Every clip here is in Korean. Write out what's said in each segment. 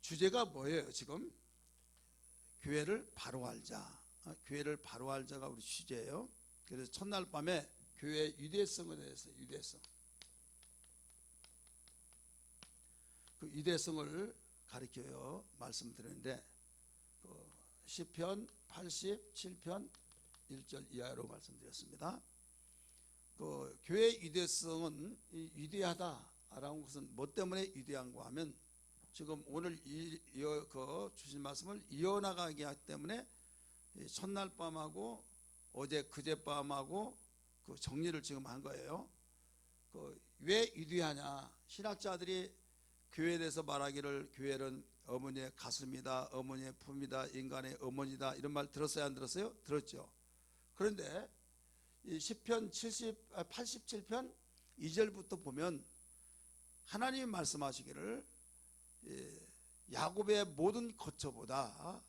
주제가 뭐예요? 지금 교회를 바로 알자. 교회를 바로 알자가 우리 주제예요. 그래서 첫날 밤에 교회의 유대성에 대해서 그 유대성을 가리켜요 말씀드렸는데, 시편 87편 1절 이하로 말씀드렸습니다. 교회의 유대성은 위대하다라는 것은 뭐 때문에 위대한가 하면, 지금 오늘 주신 말씀을 이어나가기 하기 때문에 첫날 밤하고 어제 그제밤하고 그 정리를 지금 한 거예요. 왜 위대하냐? 신학자들이 교회에 대해서 말하기를 교회는 어머니의 가슴이다, 어머니의 품이다, 인간의 어머니다, 이런 말 들었어요? 안 들었어요? 들었죠. 그런데 이 시편 87편 2절부터 보면 하나님이 말씀하시기를 야곱의 모든 거처보다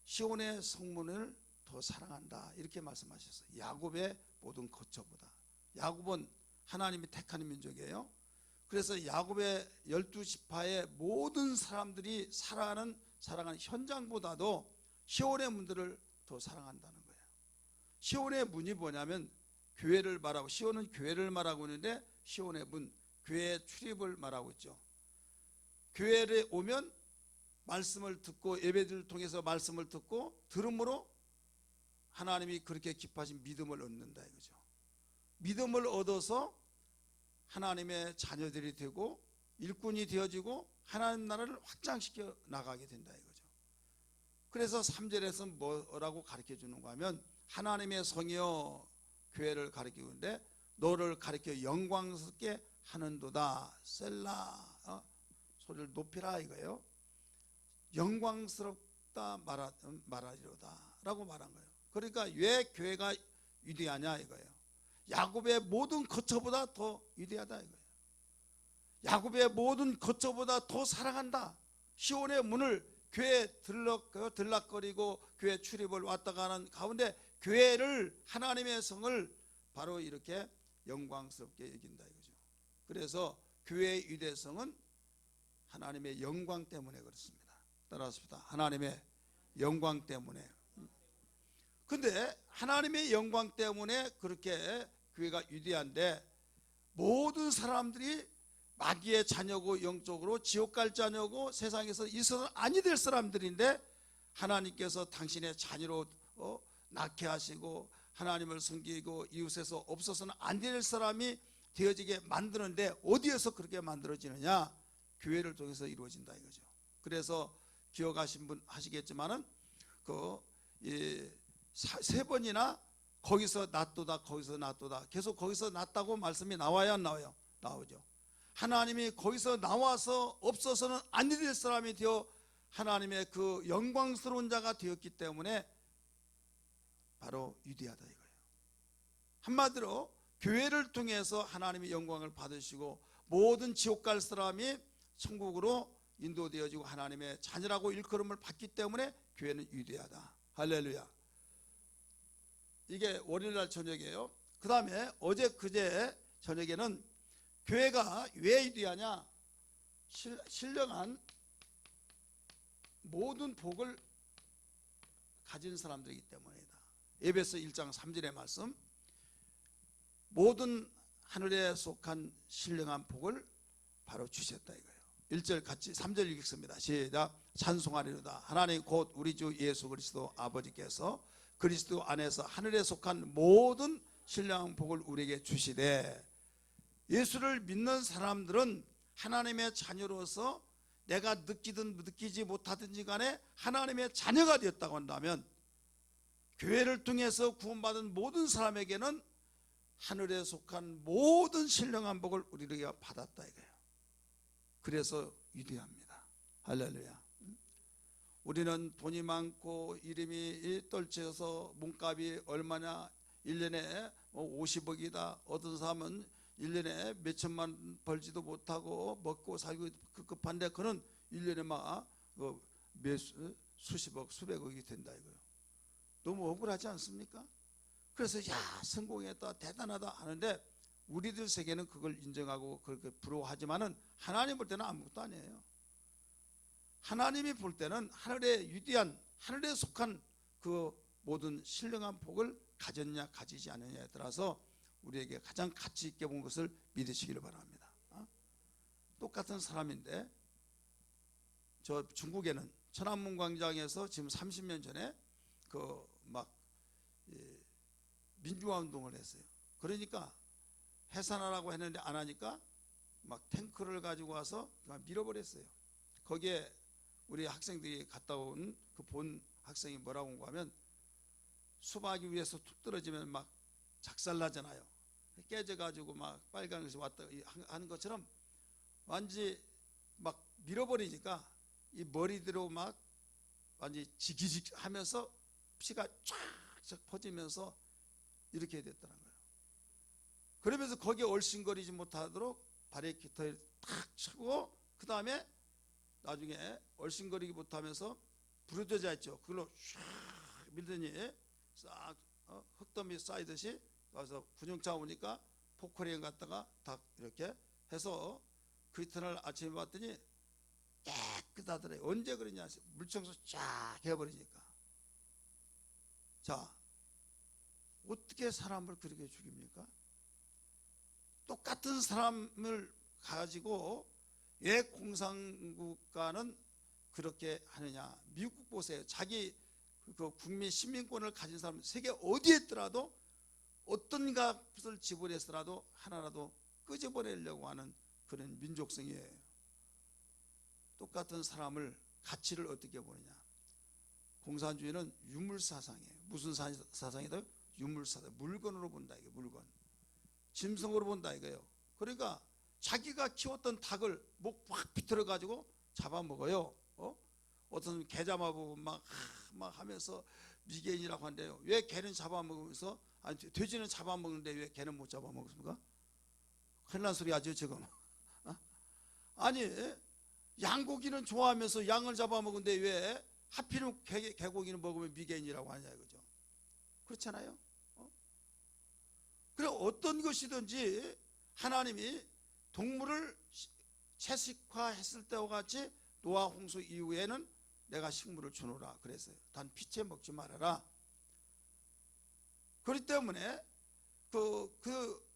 시온의 성문을 더 사랑한다, 이렇게 말씀하셨어요. 야곱의 모든 거처보다. 야곱은 하나님이 택한 민족이에요. 그래서 야곱의 12지파의 모든 사람들이 사랑하는 현장보다도 시온의 문들을 더 사랑한다는 거예요. 시온의 문이 뭐냐면 교회를 말하고, 시온은 교회를 말하고 있는데 시온의 문, 교회의 출입을 말하고 있죠. 교회에 오면 말씀을 듣고, 예배를 통해서 말씀을 듣고 들음으로 하나님이 그렇게 기뻐하신 믿음을 얻는다 이거죠. 믿음을 얻어서 하나님의 자녀들이 되고 일꾼이 되어지고 하나님 나라를 확장시켜 나가게 된다 이거죠. 그래서 3절에서 뭐라고 가르쳐 주는가 하면, 하나님의 성이여 교회를 가르치는데 너를 가르쳐 영광스럽게 하는도다. 셀라, 소리를 높이라 이거예요. 영광스럽다 말하리로다 라고 말한 거예요. 그러니까 왜 교회가 위대하냐 이거예요. 야곱의 모든 거처보다 더 위대하다 이거예요. 야곱의 모든 거처보다 더 사랑한다. 시온의 문을, 교회에 들락거리고 교회 출입을 왔다 가는 가운데 교회를, 하나님의 성을 바로 이렇게 영광스럽게 여긴다 이거죠. 그래서 교회의 위대성은 하나님의 영광 때문에 그렇습니다. 따라하십시다. 하나님의 영광 때문에. 근데 하나님의 영광 때문에 그렇게 교회가 위대한데, 모든 사람들이 마귀의 자녀고 영적으로 지옥 갈 자녀고 세상에서 있어서는 아니 될 사람들인데, 하나님께서 당신의 자녀로 낳게 하시고 하나님을 섬기고 이웃에서 없어서는 안 될 사람이 되어지게 만드는데, 어디에서 그렇게 만들어지느냐? 교회를 통해서 이루어진다 이거죠. 그래서 기억하신 분 하시겠지만은 세 번이나 거기서 낫도다, 거기서 낫도다, 계속 거기서 낫다고 말씀이 나와야 안 나와요? 나오죠. 하나님이 거기서 나와서 없어서는 안 될 사람이 되어 하나님의 그 영광스러운 자가 되었기 때문에 바로 위대하다 이거예요. 한마디로 교회를 통해서 하나님의 영광을 받으시고 모든 지옥 갈 사람이 천국으로 인도되어지고 하나님의 자녀라고 일컬음을 받기 때문에 교회는 위대하다. 할렐루야. 이게 월요일날 저녁이에요. 그 다음에 어제 그제 저녁에는 교회가 왜 위대하냐? 신령한 모든 복을 가진 사람들이기 때문이다. 에베소 1장 3절의 말씀, 모든 하늘에 속한 신령한 복을 바로 주셨다 이거예요. 1절 같이 3절 읽겠습니다. 시작. 찬송하리로다. 하나님 곧 우리 주 예수 그리스도 아버지께서 그리스도 안에서 하늘에 속한 모든 신령한 복을 우리에게 주시되, 예수를 믿는 사람들은 하나님의 자녀로서 내가 느끼든 느끼지 못하든지 간에 하나님의 자녀가 되었다고 한다면, 교회를 통해서 구원받은 모든 사람에게는 하늘에 속한 모든 신령한 복을 우리가 받았다 이거예요. 그래서 위대합니다. 할렐루야. 우리는 돈이 많고 이름이 떨쳐서 몸값이 얼마냐, 1년에 50억이다. 어떤 사람은 1년에 몇천만 원 벌지도 못하고 먹고 살기 급급한데, 그는 1년에 막 수십억, 수백억이 된다 이거예요. 너무 억울하지 않습니까? 그래서 성공했다, 대단하다 하는데, 우리들 세계는 그걸 인정하고 그렇게 부러워하지만은 하나님 볼 때는 아무것도 아니에요. 하나님이 볼 때는 하늘에 위대한, 하늘에 속한 그 모든 신령한 복을 가졌냐 가지지 않느냐에 따라서 우리에게 가장 가치 있게 본 것을 믿으시기를 바랍니다. 똑같은 사람인데 저 중국에는 천안문 광장에서 지금 30년 전에 그 막 민주화 운동을 했어요. 그러니까 해산하라고 했는데 안 하니까 막 탱크를 가지고 와서 밀어버렸어요. 거기에 우리 학생들이 갔다 온 그 본 학생이 뭐라고 한 거 하면, 수박이 위에서 툭 떨어지면 막 작살나잖아요. 깨져가지고 막 빨간 것이 왔다 하는 것처럼 완전히 막 밀어버리니까 이 머리대로 막 완전히 지기직 하면서 피가 쫙쫙 퍼지면서 이렇게 됐다는 거예요. 그러면서 거기에 얼씬거리지 못하도록 발에 깃털을 탁 치고, 그 다음에 나중에 얼씬거리기 못하면서 부러져져 있죠. 그걸로 쫙 밀더니 싹 흙더미 쌓이듯이 와서 군용차 오니까 포크레인 갖다가 딱 이렇게 해서 그 이튿날 아침에 봤더니 깨끗하더래요. 언제 그러냐, 물청소 쫙 해버리니까. 자, 어떻게 사람을 그렇게 죽입니까? 똑같은 사람을 가지고 왜 공산국가는 그렇게 하느냐. 미국 보세요. 자기 그 국민 시민권을 가진 사람 세계 어디에 있더라도 어떤 값을 지불해서라도 하나라도 끄집어내려고 하는 그런 민족성이에요. 똑같은 사람을 가치를 어떻게 보느냐. 공산주의는 유물사상이에요. 무슨 사상이다? 유물사상. 물건으로 본다 이게. 물건. 짐승으로 본다 이거예요. 그러니까 자기가 키웠던 닭을 목 확 비틀어 가지고 잡아먹어요. 어떤 개 잡아보고 막 하면서 미개인이라고 한대요. 왜 개는 잡아먹으면서, 아니 돼지는 잡아먹는데 왜 개는 못 잡아먹습니까? 큰일 난 소리 하죠 지금. 아니 양고기는 좋아하면서 양을 잡아먹는데 왜 하필이면 개고기는 먹으면 미개인이라고 하냐 이거죠. 그렇잖아요. 그래 어떤 것이든지 하나님이 동물을 채식화했을 때와 같이 노아 홍수 이후에는 내가 식물을 주노라 그랬어요. 단 피채 먹지 말아라. 그렇기 때문에 그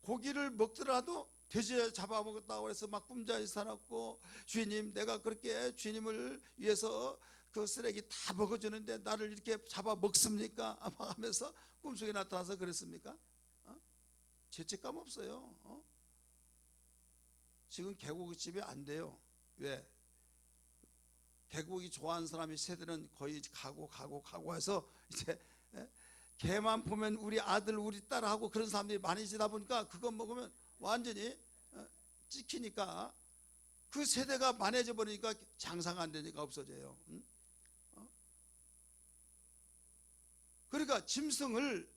고기를 먹더라도 돼지 잡아먹었다고 해서 막 꿈자리 살았고, 주님 내가 그렇게 주님을 위해서 그 쓰레기 다 먹어주는데 나를 이렇게 잡아먹습니까? 하면서 꿈속에 나타나서 그랬습니까? 죄책감 없어요. 지금 개고기집이 안 돼요. 왜? 개고기 좋아하는 사람이 세대는 거의 가고 해서 이제 개만 보면 우리 아들 우리 딸하고 그런 사람들이 많이지다 보니까 그거 먹으면 완전히 찍히니까 그 세대가 만해져 버리니까 장사가 안 되니까 없어져요. 그러니까 짐승을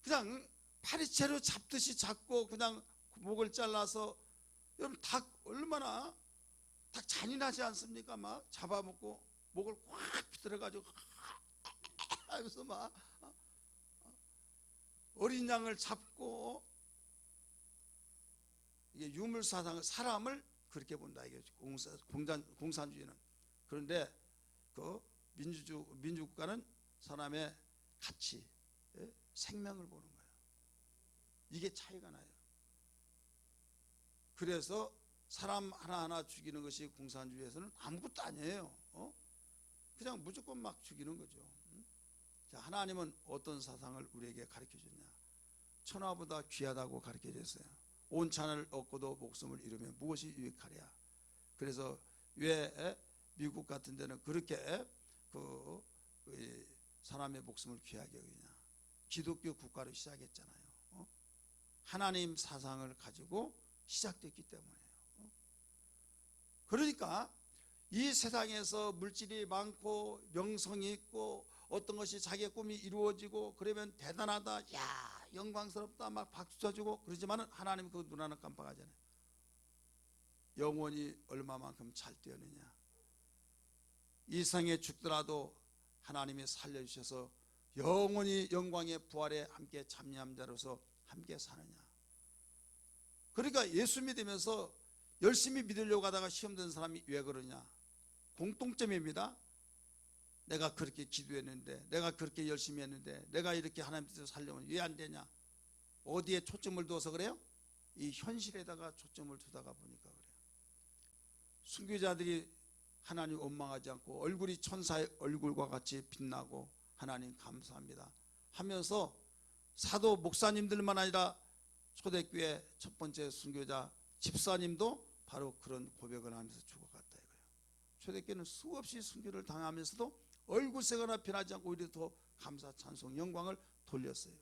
그냥 파리채로 잡듯이 잡고 그냥 목을 잘라서, 여러분 닭 얼마나 닭 잔인하지 않습니까? 막 잡아먹고 목을 꽉 비틀어가지고 하면서 막 어린 양을 잡고, 이게 유물사상, 사람을 그렇게 본다 이게 공산주의는. 그런데 그 민주국가는 사람의 가치, 생명을 보는 거예요. 이게 차이가 나요. 그래서 사람 하나하나 죽이는 것이 공산주의에서는 아무것도 아니에요. 그냥 무조건 막 죽이는 거죠. 자, 하나님은 어떤 사상을 우리에게 가르쳐 줬냐. 천하보다 귀하다고 가르쳐 줬어요. 온 천하를 얻고도 목숨을 잃으면 무엇이 유익하랴. 그래서 왜 미국 같은 데는 그렇게 그 사람의 목숨을 귀하게 여기냐. 기독교 국가를 시작했잖아요. 하나님 사상을 가지고 시작됐기 때문에요. 그러니까 이 세상에서 물질이 많고 명성이 있고 어떤 것이 자기의 꿈이 이루어지고 그러면 대단하다, 야 영광스럽다 막 박수 쳐주고 그러지만은 하나님 그 눈 하나 깜빡하잖아요. 영혼이 얼마만큼 잘 되었느냐. 이 세상에 죽더라도 하나님이 살려주셔서 영원히 영광의 부활에 함께 참여한 자로서 함께 사느냐. 그러니까 예수 믿으면서 열심히 믿으려고 하다가 시험 든 사람이 왜 그러냐. 공통점입니다. 내가 그렇게 기도했는데, 내가 그렇게 열심히 했는데, 내가 이렇게 하나님 뜻대로 살려면 왜 안 되냐? 어디에 초점을 두어서 그래요? 이 현실에다가 초점을 두다가 보니까 그래요. 순교자들이 하나님 원망하지 않고 얼굴이 천사의 얼굴과 같이 빛나고 하나님 감사합니다 하면서 사도 목사님들만 아니라 초대교회 첫 번째 순교자 집사님도 바로 그런 고백을 하면서 죽어갔다 이거예요. 초대교회는 수없이 순교를 당하면서도 얼굴색 하나 변하지 않고 오히려 더 감사 찬송 영광을 돌렸어요.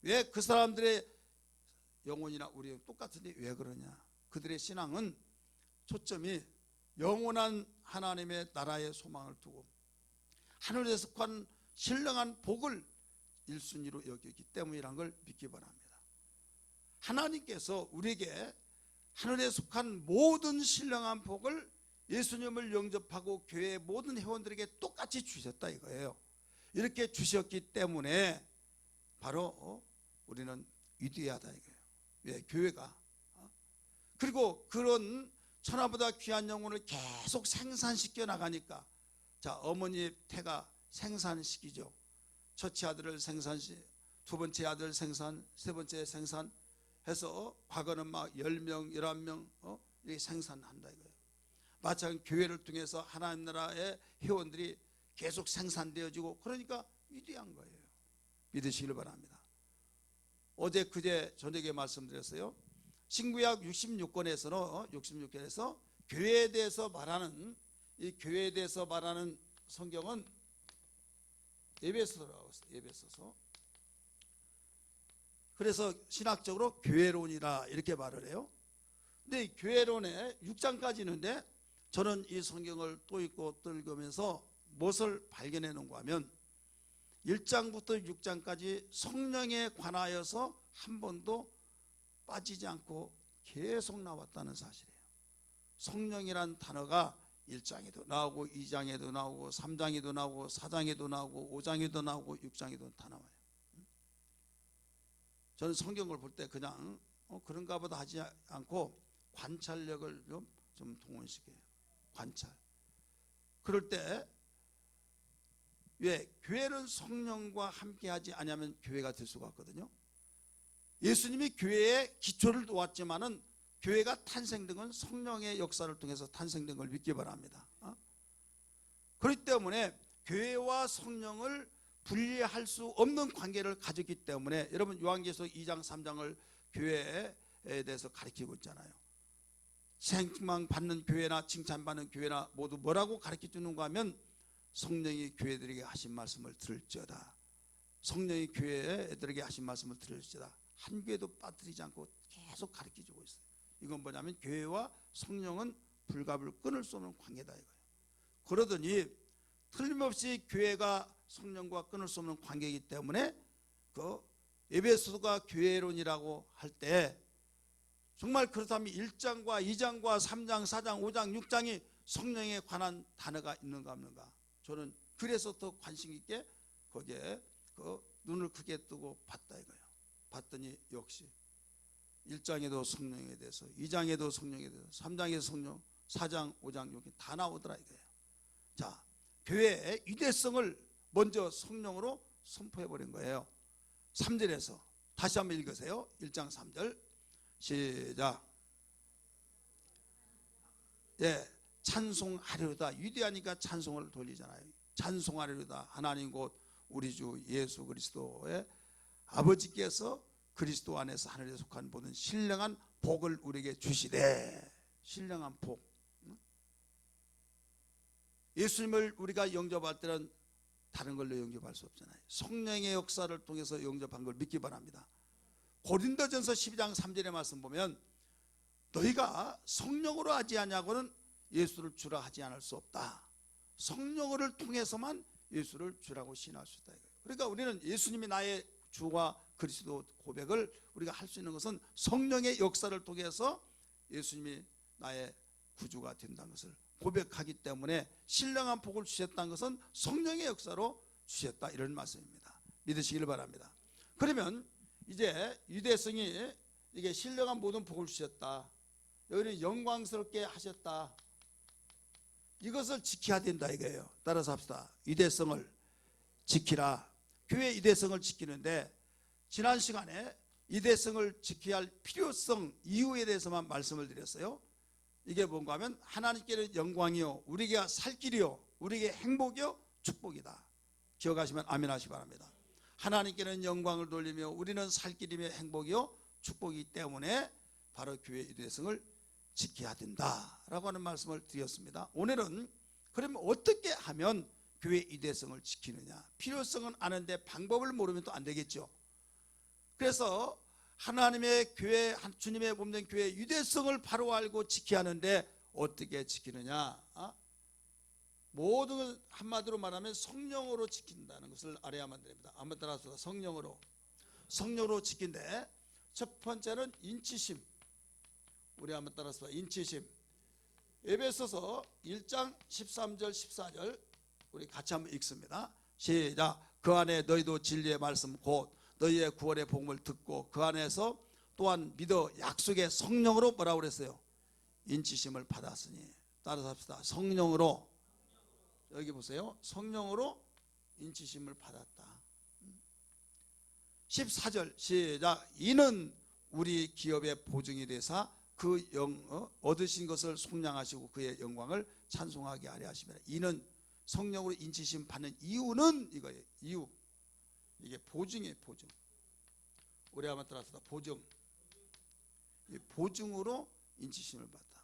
왜 그 사람들의 영혼이나 우리랑 똑같은데 왜 그러냐? 그들의 신앙은 초점이 영원한 하나님의 나라의 소망을 두고 하늘에 속한 신령한 복을 1순위로 여겼기 때문이라는 걸 믿기 바랍니다. 하나님께서 우리에게 하늘에 속한 모든 신령한 복을 예수님을 영접하고 교회의 모든 회원들에게 똑같이 주셨다 이거예요. 이렇게 주셨기 때문에 바로 우리는 위대하다 이거예요. 왜? 교회가. 그리고 그런 천하보다 귀한 영혼을 계속 생산시켜 나가니까, 자, 어머니의 태가 생산시키죠. 첫째 아들을 두 번째 아들 생산, 세 번째 생산해서 과거는 막 10명, 11명 이렇게 생산한다 이거예요. 마찬가지로 교회를 통해서 하나님 나라의 회원들이 계속 생산되어지고, 그러니까 위대한 거예요. 믿으시길 바랍니다. 어제 그제 저녁에 말씀드렸어요. 신구약 66권에서 교회에 대해서 말하는, 이 교회에 대해서 말하는 성경은 에베소서라고 했어요. 에베소서. 그래서 신학적으로 교회론이라 이렇게 말을 해요. 근데 이 교회론에 6장까지 있는데 저는 이 성경을 또 읽고 또 읽으면서 무엇을 발견해 놓은가 하면 1장부터 6장까지 성령에 관하여서 한 번도 빠지지 않고 계속 나왔다는 사실이에요. 성령이란 단어가 1장에도 나오고 2장에도 나오고 3장에도 나오고 4장에도 나오고 5장에도 나오고 6장에도 다 나와요. 저는 성경을 볼 때 그냥 그런가 보다 하지 않고 관찰력을 좀 동원시켜요. 관찰. 그럴 때 왜? 교회는 성령과 함께하지 않으면 교회가 될 수가 없거든요. 예수님이 교회의 기초를 놓았지만은 교회가 탄생된 건 성령의 역사를 통해서 탄생된 걸 믿기 바랍니다. 그렇기 때문에 교회와 성령을 분리할 수 없는 관계를 가졌기 때문에, 여러분 요한계시록 2장 3장을 교회에 대해서 가르치고 있잖아요. 생명 받는 교회나 칭찬받는 교회나 모두 뭐라고 가르쳐 주는가 하면 성령이 교회들에게 하신 말씀을 들을지어다. 성령이 교회들에게 하신 말씀을 들을지어다. 한 교회도 빠뜨리지 않고 계속 가르쳐 주고 있어요. 이건 뭐냐면 교회와 성령은 불갑을 끊을 수 없는 관계다 이거예요. 그러더니 틀림없이 교회가 성령과 끊을 수 없는 관계이기 때문에 그 에베소서가 교회론이라고 할 때 정말 그렇다면 1장과 2장과 3장, 4장, 5장, 6장이 성령에 관한 단어가 있는가 없는가? 저는 그래서 더 관심 있게 거기에 그 눈을 크게 뜨고 봤다 이거예요. 봤더니 역시 1장에도 성령에 대해서, 2장에도 성령에 대해서, 3장에도 성령, 4장, 5장, 6장 다 나오더라 이거예요. 자, 교회의 위대성을 먼저 성령으로 선포해버린 거예요. 3절에서 다시 한번 읽으세요. 1장 3절 시작. 예, 찬송하리로다. 위대하니까 찬송을 돌리잖아요. 찬송하리로다. 하나님 곧 우리 주 예수 그리스도의 아버지께서 그리스도 안에서 하늘에 속한 모든 신령한 복을 우리에게 주시되. 신령한 복. 예수님을 우리가 영접할 때는 다른 걸로 영접할 수 없잖아요. 성령의 역사를 통해서 영접한 걸 믿기 바랍니다. 고린도전서 12장 3절의 말씀 보면 너희가 성령으로 하지 않냐고는 예수를 주라 하지 않을 수 없다. 성령을 통해서만 예수를 주라고 신할 수 있다. 그러니까 우리는 예수님이 나의 주와 그리스도 고백을 우리가 할 수 있는 것은 성령의 역사를 통해서 예수님이 나의 구주가 된다는 것을 고백하기 때문에 신령한 복을 주셨다는 것은 성령의 역사로 주셨다, 이런 말씀입니다. 믿으시길 바랍니다. 그러면 이제 유대성이 이게 신령한 모든 복을 주셨다, 여기는 영광스럽게 하셨다, 이것을 지켜야 된다 이거예요. 따라서 합시다. 유대성을 지키라. 교회 유대성을 지키는데 지난 시간에 유대성을 지켜야 할 필요성 이유에 대해서만 말씀을 드렸어요. 이게 뭔가 하면 하나님께는 영광이요 우리가 살 길이요 우리에게 행복이요 축복이다. 기억하시면 아멘 하시기 바랍니다. 하나님께는 영광을 돌리며 우리는 살 길이며 행복이요 축복이기 때문에 바로 교회 유대성을 지켜야 된다라고 하는 말씀을 드렸습니다. 오늘은 그러면 어떻게 하면 교회 유대성을 지키느냐. 필요성은 아는데 방법을 모르면 또 안 되겠죠. 그래서 하나님의 교회, 주님의 몸된 교회 유대성을 바로 알고 지켜야 하는데 어떻게 지키느냐. 모든 걸 한마디로 말하면 성령으로 지킨다는 것을 알아야만 됩니다. 한번 따라서 성령으로 지킨데 첫 번째는 인치심. 우리 한번 따라서 인치심. 에베소서 1장 13절 14절 우리 같이 한번 읽습니다. 시작. 그 안에 너희도 진리의 말씀 곧 너희의 구원의 복음을 듣고 그 안에서 또한 믿어 약속의 성령으로 뭐라고 그랬어요? 인치심을 받았으니. 따라서 합시다. 성령으로. 여기 보세요. 성령으로 인치심을 받았다. 14절 시작. 이는 우리 기업의 보증이 되사 그 얻으신 것을 속량하시고 그의 영광을 찬송하게 하려 하시면. 이는 성령으로 인치심 받는 이유는 이거예요. 이유. 이게 보증이에요. 보증. 우리 한번 따라서 보증. 보증으로 인치심을 받다.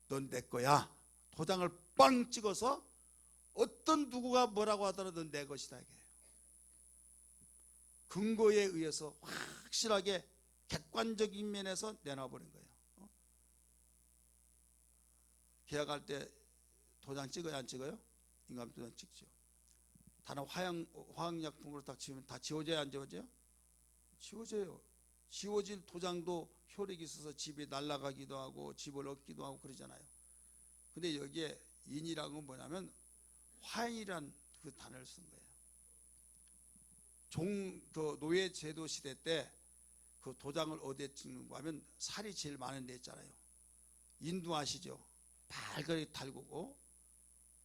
넌 내 거야. 도장을 빵 찍어서 어떤 누구가 뭐라고 하더라도 넌 내 것이다. 이게 근거에 의해서 확실하게 객관적인 면에서 내놔버린 거예요. 계약할 때 도장 찍어요? 안 찍어요? 인감 도장 찍죠. 다른 화학약품으로 딱 지우면 다 지워져요? 안 지워져요? 지워져요. 지워진 도장도 효력이 있어서 집이 날아가기도 하고 집을 얻기도 하고 그러잖아요. 근데 여기에 인이라는 건 뭐냐면 화인이란 그 단어를 쓴 거예요. 그 노예 제도 시대 때 그 도장을 어디에 찍는가 하면 살이 제일 많은 데 있잖아요. 인도 아시죠? 발가락이 달구고.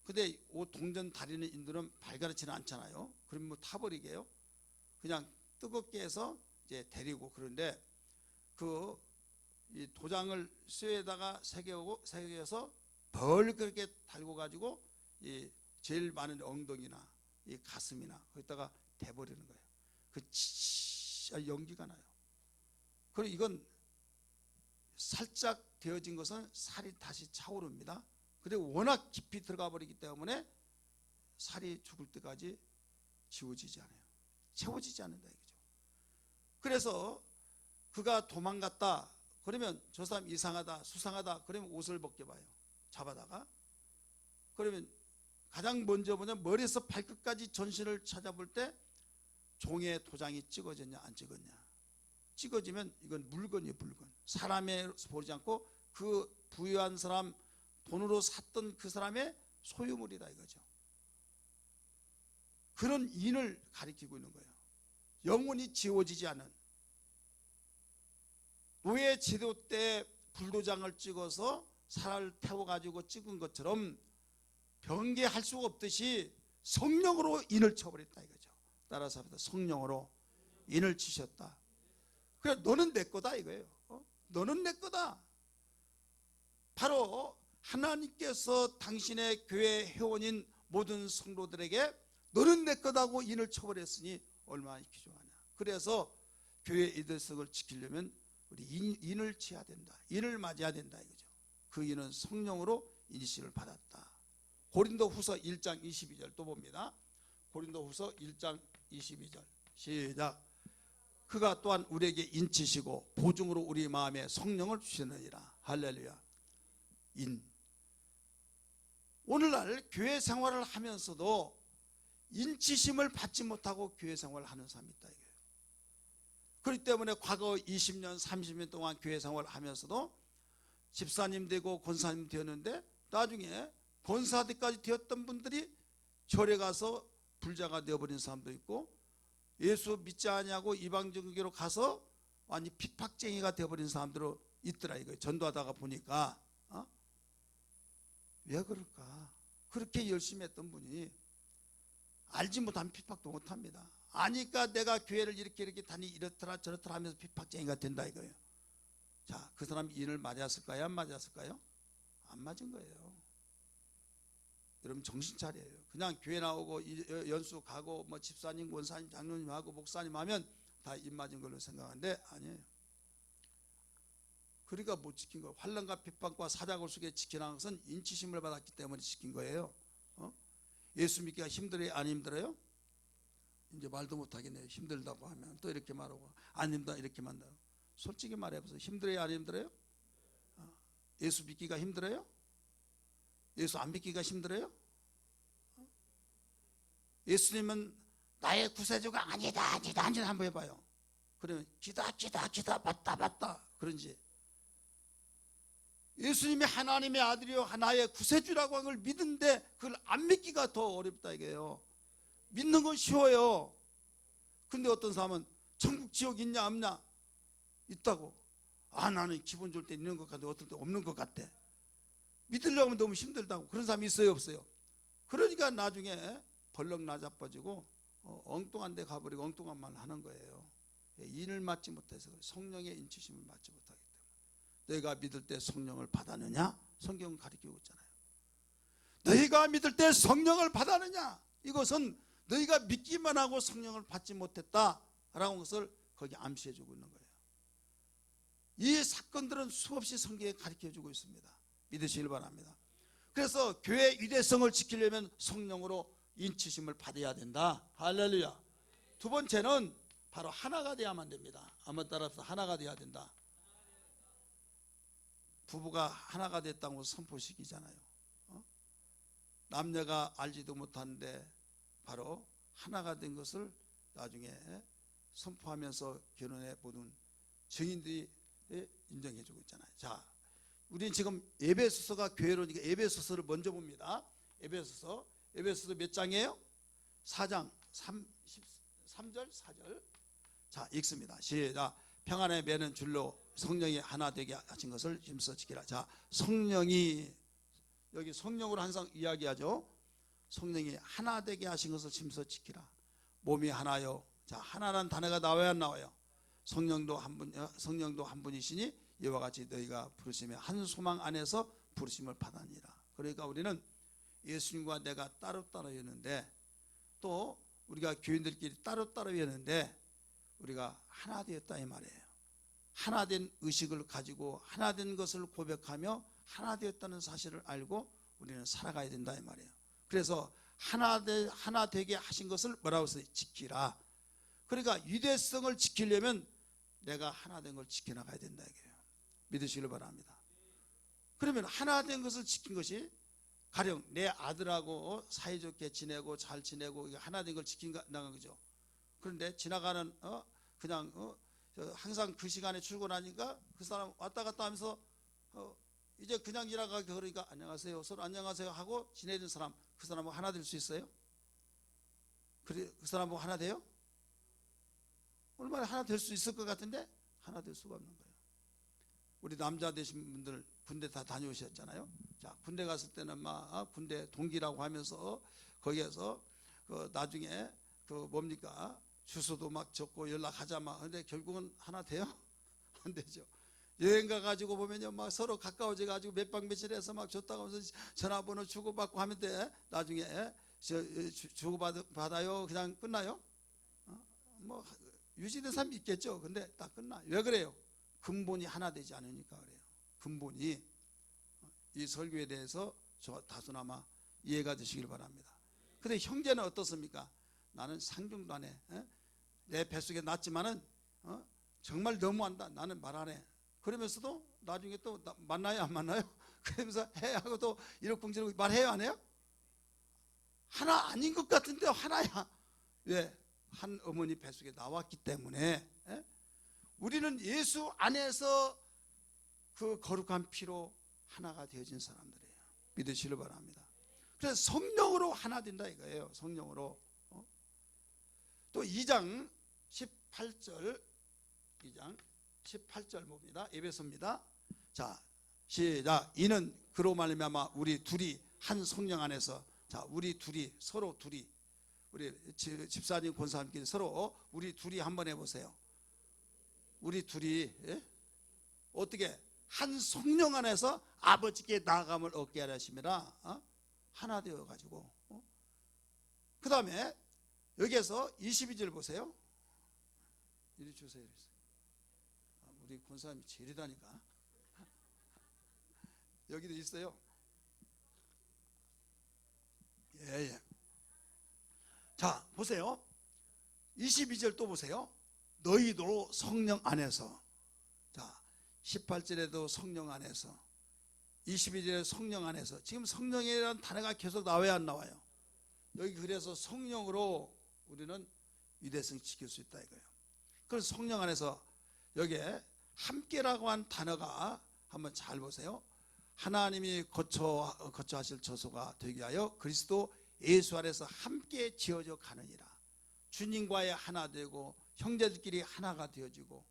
근데 옷 동전 다리는 인도는 발가락치는 않잖아요. 그럼 뭐 타버리게요? 그냥 뜨겁게 해서 이제 데리고. 그런데 그 이 도장을 쇠에다가 새겨서 벌겋게 달고 가지고 이 제일 많은 엉덩이나 이 가슴이나 거기다가 대버리는 거예요. 그 연기가 나요. 그리고 이건 살짝 되어진 것은 살이 다시 차오릅니다. 그리고 워낙 깊이 들어가 버리기 때문에 살이 죽을 때까지 지워지지 않아요. 채워지지 않는다 이거죠. 그래서 그가 도망갔다 그러면 저 사람 이상하다 수상하다 그러면 옷을 벗겨봐요. 잡아다가. 그러면 가장 먼저 보면 머리에서 발끝까지 전신을 찾아볼 때 종에 도장이 찍어졌냐 안 찍었냐. 찍어지면 이건 물건이에요. 물건. 사람에 보지 않고 그 부유한 사람 돈으로 샀던 그 사람의 소유물이다 이거죠. 그런 인을 가리키고 있는 거예요. 영원히 지워지지 않은. 노예 제도 때 불도장을 찍어서 살을 태워가지고 찍은 것처럼 변개할 수가 없듯이 성령으로 인을 쳐버렸다 이거죠. 따라서 합니다. 성령으로 인을 치셨다. 그래 너는 내 거다 이거예요. 너는 내 거다. 바로 하나님께서 당신의 교회 회원인 모든 성도들에게 너는 내 거다고 인을 쳐버렸으니 얼마나 귀중하냐. 그래서 교회 이들성을 지키려면 우리 인을 치야 된다. 인을 맞아야 된다 이거죠. 그 인은 성령으로 인치심을 받았다. 고린도후서 1장 22절 또 봅니다. 고린도후서 1장 22절 시작. 그가 또한 우리에게 인치시고 보증으로 우리 마음에 성령을 주시느니라. 할렐루야. 인. 오늘날 교회 생활을 하면서도 인치심을 받지 못하고 교회 생활을 하는 사람이 있다 이거예요. 그렇기 때문에 과거 20년 30년 동안 교회 생활을 하면서도 집사님 되고 권사님 되었는데 나중에 권사들까지 되었던 분들이 절에 가서 불자가 되어버린 사람도 있고 예수 믿지 아니하고 이방종교로 가서 완전 핍박쟁이가 되어버린 사람들도 있더라 이거예요. 전도하다가 보니까 왜 그럴까? 그렇게 열심히 했던 분이 알지 못하면 핍박도 못합니다. 아니까 내가 교회를 이렇게 다니 이렇더라 저렇더라 하면서 핍박쟁이가 된다 이거예요. 자, 그 사람이 인을 맞았을까요? 안 맞았을까요? 안 맞은 거예요. 여러분 정신 차려요. 그냥 교회 나오고 연수 가고 뭐 집사님, 권사님, 장로님하고 목사님 하면 다 인 맞은 걸로 생각하는데 아니에요. 그러니까 못 지킨 거예요. 환난과 핍박과 사자굴 속에 지켜난 것은 인치심을 받았기 때문에 지킨 거예요. 예수 믿기가 힘들어요? 안 힘들어요? 이제 말도 못하겠네요. 힘들다고 하면 또 이렇게 말하고 안 힘들다 이렇게 만나요. 솔직히 말해보세요. 힘들어요? 안 힘들어요? 예수 믿기가 힘들어요? 예수 안 믿기가 힘들어요? 예수님은 나의 구세주가 아니다 한번 해봐요. 그러면 기다 맞다 그런지 예수님이 하나님의 아들이요 나의 구세주라고 하는 걸 믿는데 그걸 안 믿기가 더 어렵다 이게요. 믿는 건 쉬워요. 근데 어떤 사람은 천국 지옥 있냐 없냐? 있다고. 나는 기분 좋을 때 있는 것 같아 어떨 때 없는 것 같아. 믿으려고 하면 너무 힘들다고. 그런 사람이 있어요 없어요? 그러니까 나중에 벌렁 나자빠지고 엉뚱한 데 가버리고 엉뚱한 말 하는 거예요. 인을 맞지 못해서 성령의 인치심을 맞지 못하기 때문에. 너희가 믿을 때 성령을 받았느냐? 성경은 가르치고 있잖아요. 너희가 믿을 때 성령을 받았느냐? 이것은 너희가 믿기만 하고 성령을 받지 못했다라는 것을 거기 암시해 주고 있는 거예요. 이 사건들은 수없이 성경에 가르쳐 주고 있습니다. 믿으시길 바랍니다. 그래서 교회의 위대성을 지키려면 성령으로 인치심을 받아야 된다. 할렐루야. 두 번째는 바로 하나가 돼야만 됩니다. 한번 따라서 하나가 돼야 된다. 부부가 하나가 됐다고 선포시키잖아요. 남녀가 알지도 못하는데 바로 하나가 된 것을 나중에 선포하면서 결혼의 모든 증인들이 인정해 주고 있잖아요. 자, 우리는 지금 에베소서가 교회로니까 에베소서를 먼저 봅니다. 에베소서 몇 장이에요? 4장 3절 4절. 자, 읽습니다. 시작. 평안에 매는 줄로 성령이 하나 되게 하신 것을 힘써 지키라. 자, 성령이 여기 성령으로 항상 이야기하죠. 성령이 하나 되게 하신 것을 힘써 지키라. 몸이 하나요. 자, 하나라는 단어가 나와야 안 나와요? 성령도 한 분이시니 이와 같이 너희가 부르심의 한 소망 안에서 부르심을 받았니라. 그러니까 우리는 예수님과 내가 따로였는데 또 우리가 교인들끼리 따로였는데 우리가 하나 되었다 이 말이에요. 하나 된 의식을 가지고 하나 된 것을 고백하며 하나 되었다는 사실을 알고 우리는 살아가야 된다 이 말이에요. 그래서 하나 되게 하신 것을 뭐라고 써요? 지키라. 그러니까 유대성을 지키려면 내가 하나 된 걸 지켜나가야 된다 이게요. 믿으시길 바랍니다. 그러면 하나 된 것을 지킨 것이 가령 내 아들하고 사이좋게 지내고 잘 지내고 하나 된 걸 지킨다는 거죠. 그런데 지나가는 그냥 항상 그 시간에 출근하니까 그 사람 왔다 갔다 하면서 이제 그냥 지나가기 그러니까 안녕하세요 서로 안녕하세요 하고 지내는 사람, 그 사람하고 하나 될 수 있어요? 그 사람하고 하나 돼요? 얼마나 하나 될 수 있을 것 같은데 하나 될 수가 없는 거예요. 우리 남자 되신 분들 군대 다 다녀오셨잖아요. 자, 군대 갔을 때는 막 군대 동기라고 하면서 거기에서 나중에 뭡니까 주소도 막 적고 연락하자 막. 근데 결국은 하나 돼요? 안 되죠. 여행 가가지고 보면요 막 서로 가까워져 가지고 몇 박 며칠 해서 막 줬다고 하면서 전화번호 주고받고 하면 돼. 나중에 주고받아요 그냥 끝나요? 뭐 유지된 사람이 있겠죠. 근데 딱 끝나. 왜 그래요? 근본이 하나 되지 않으니까 그래요. 근본이. 이 설교에 대해서 저 다소나마 이해가 되시길 바랍니다. 근데 형제는 어떻습니까? 나는 상종도 안 해. 내 뱃속에 낳지만은 정말 너무한다. 나는 말 안 해. 그러면서도 나중에 또 만나요 안 만나요? 그러면서 해 하고 또 이러쿵저러쿵 말해요 안 해요? 하나 아닌 것 같은데 하나야. 왜? 한 어머니 뱃속에 나왔기 때문에. 우리는 예수 안에서 그 거룩한 피로 하나가 되어진 사람들이에요. 믿으시길 바랍니다. 그래서 성령으로 하나 된다 이거예요. 성령으로. 또 2장 18절 봅니다. 에베소입니다. 자, 시작. 이는 그로 말미암아 우리 둘이 한 성령 안에서, 자, 우리 둘이, 서로 둘이, 우리 집사님 권사님끼리 서로 우리 둘이 한번 해보세요. 우리 둘이, 예? 어떻게 한 성령 안에서 아버지께 나아감을 얻게 하려 하심이라, 하나 되어 가지고, 그 다음에 여기에서 22절 보세요. 이리 주세요. 우리 권사님이 제일이다니까. 여기도 있어요. 예. 자, 보세요. 22절 또 보세요. 너희도 성령 안에서. 자, 18절에도 성령 안에서, 22절에 성령 안에서. 지금 성령이라는 단어가 계속 나와야 안 나와요? 여기 그래서 성령으로 우리는 유대성 지킬 수 있다 이거예요. 그래서 성령 안에서 여기에 함께라고 한 단어가 한번 잘 보세요. 하나님이 거처하실 처소가 되게 하여 그리스도 예수 안에서 함께 지어져 가느니라. 주님과의 하나 되고 형제들끼리 하나가 되어지고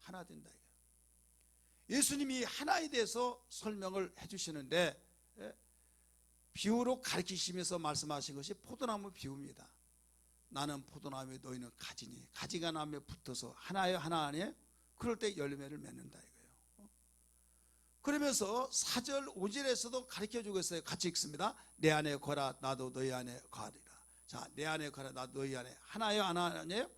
하나 된다 이거예요. 예수님이 하나에 대해서 설명을 해주시는데, 비유로 가르치시면서 말씀하신 것이 포도나무 비유입니다. 나는 포도나무에 너희는 가지니, 가지가 나무에 붙어서 하나에 하나 안에, 그럴 때 열매를 맺는다 이거예요. 그러면서 4절 5절에서도 가르쳐주고 있어요. 같이 읽습니다. 내 안에 거라 나도 너희 안에 거하리라. 자, 내 안에 거라 나도 너희 안에. 하나예요, 하나 아니에요?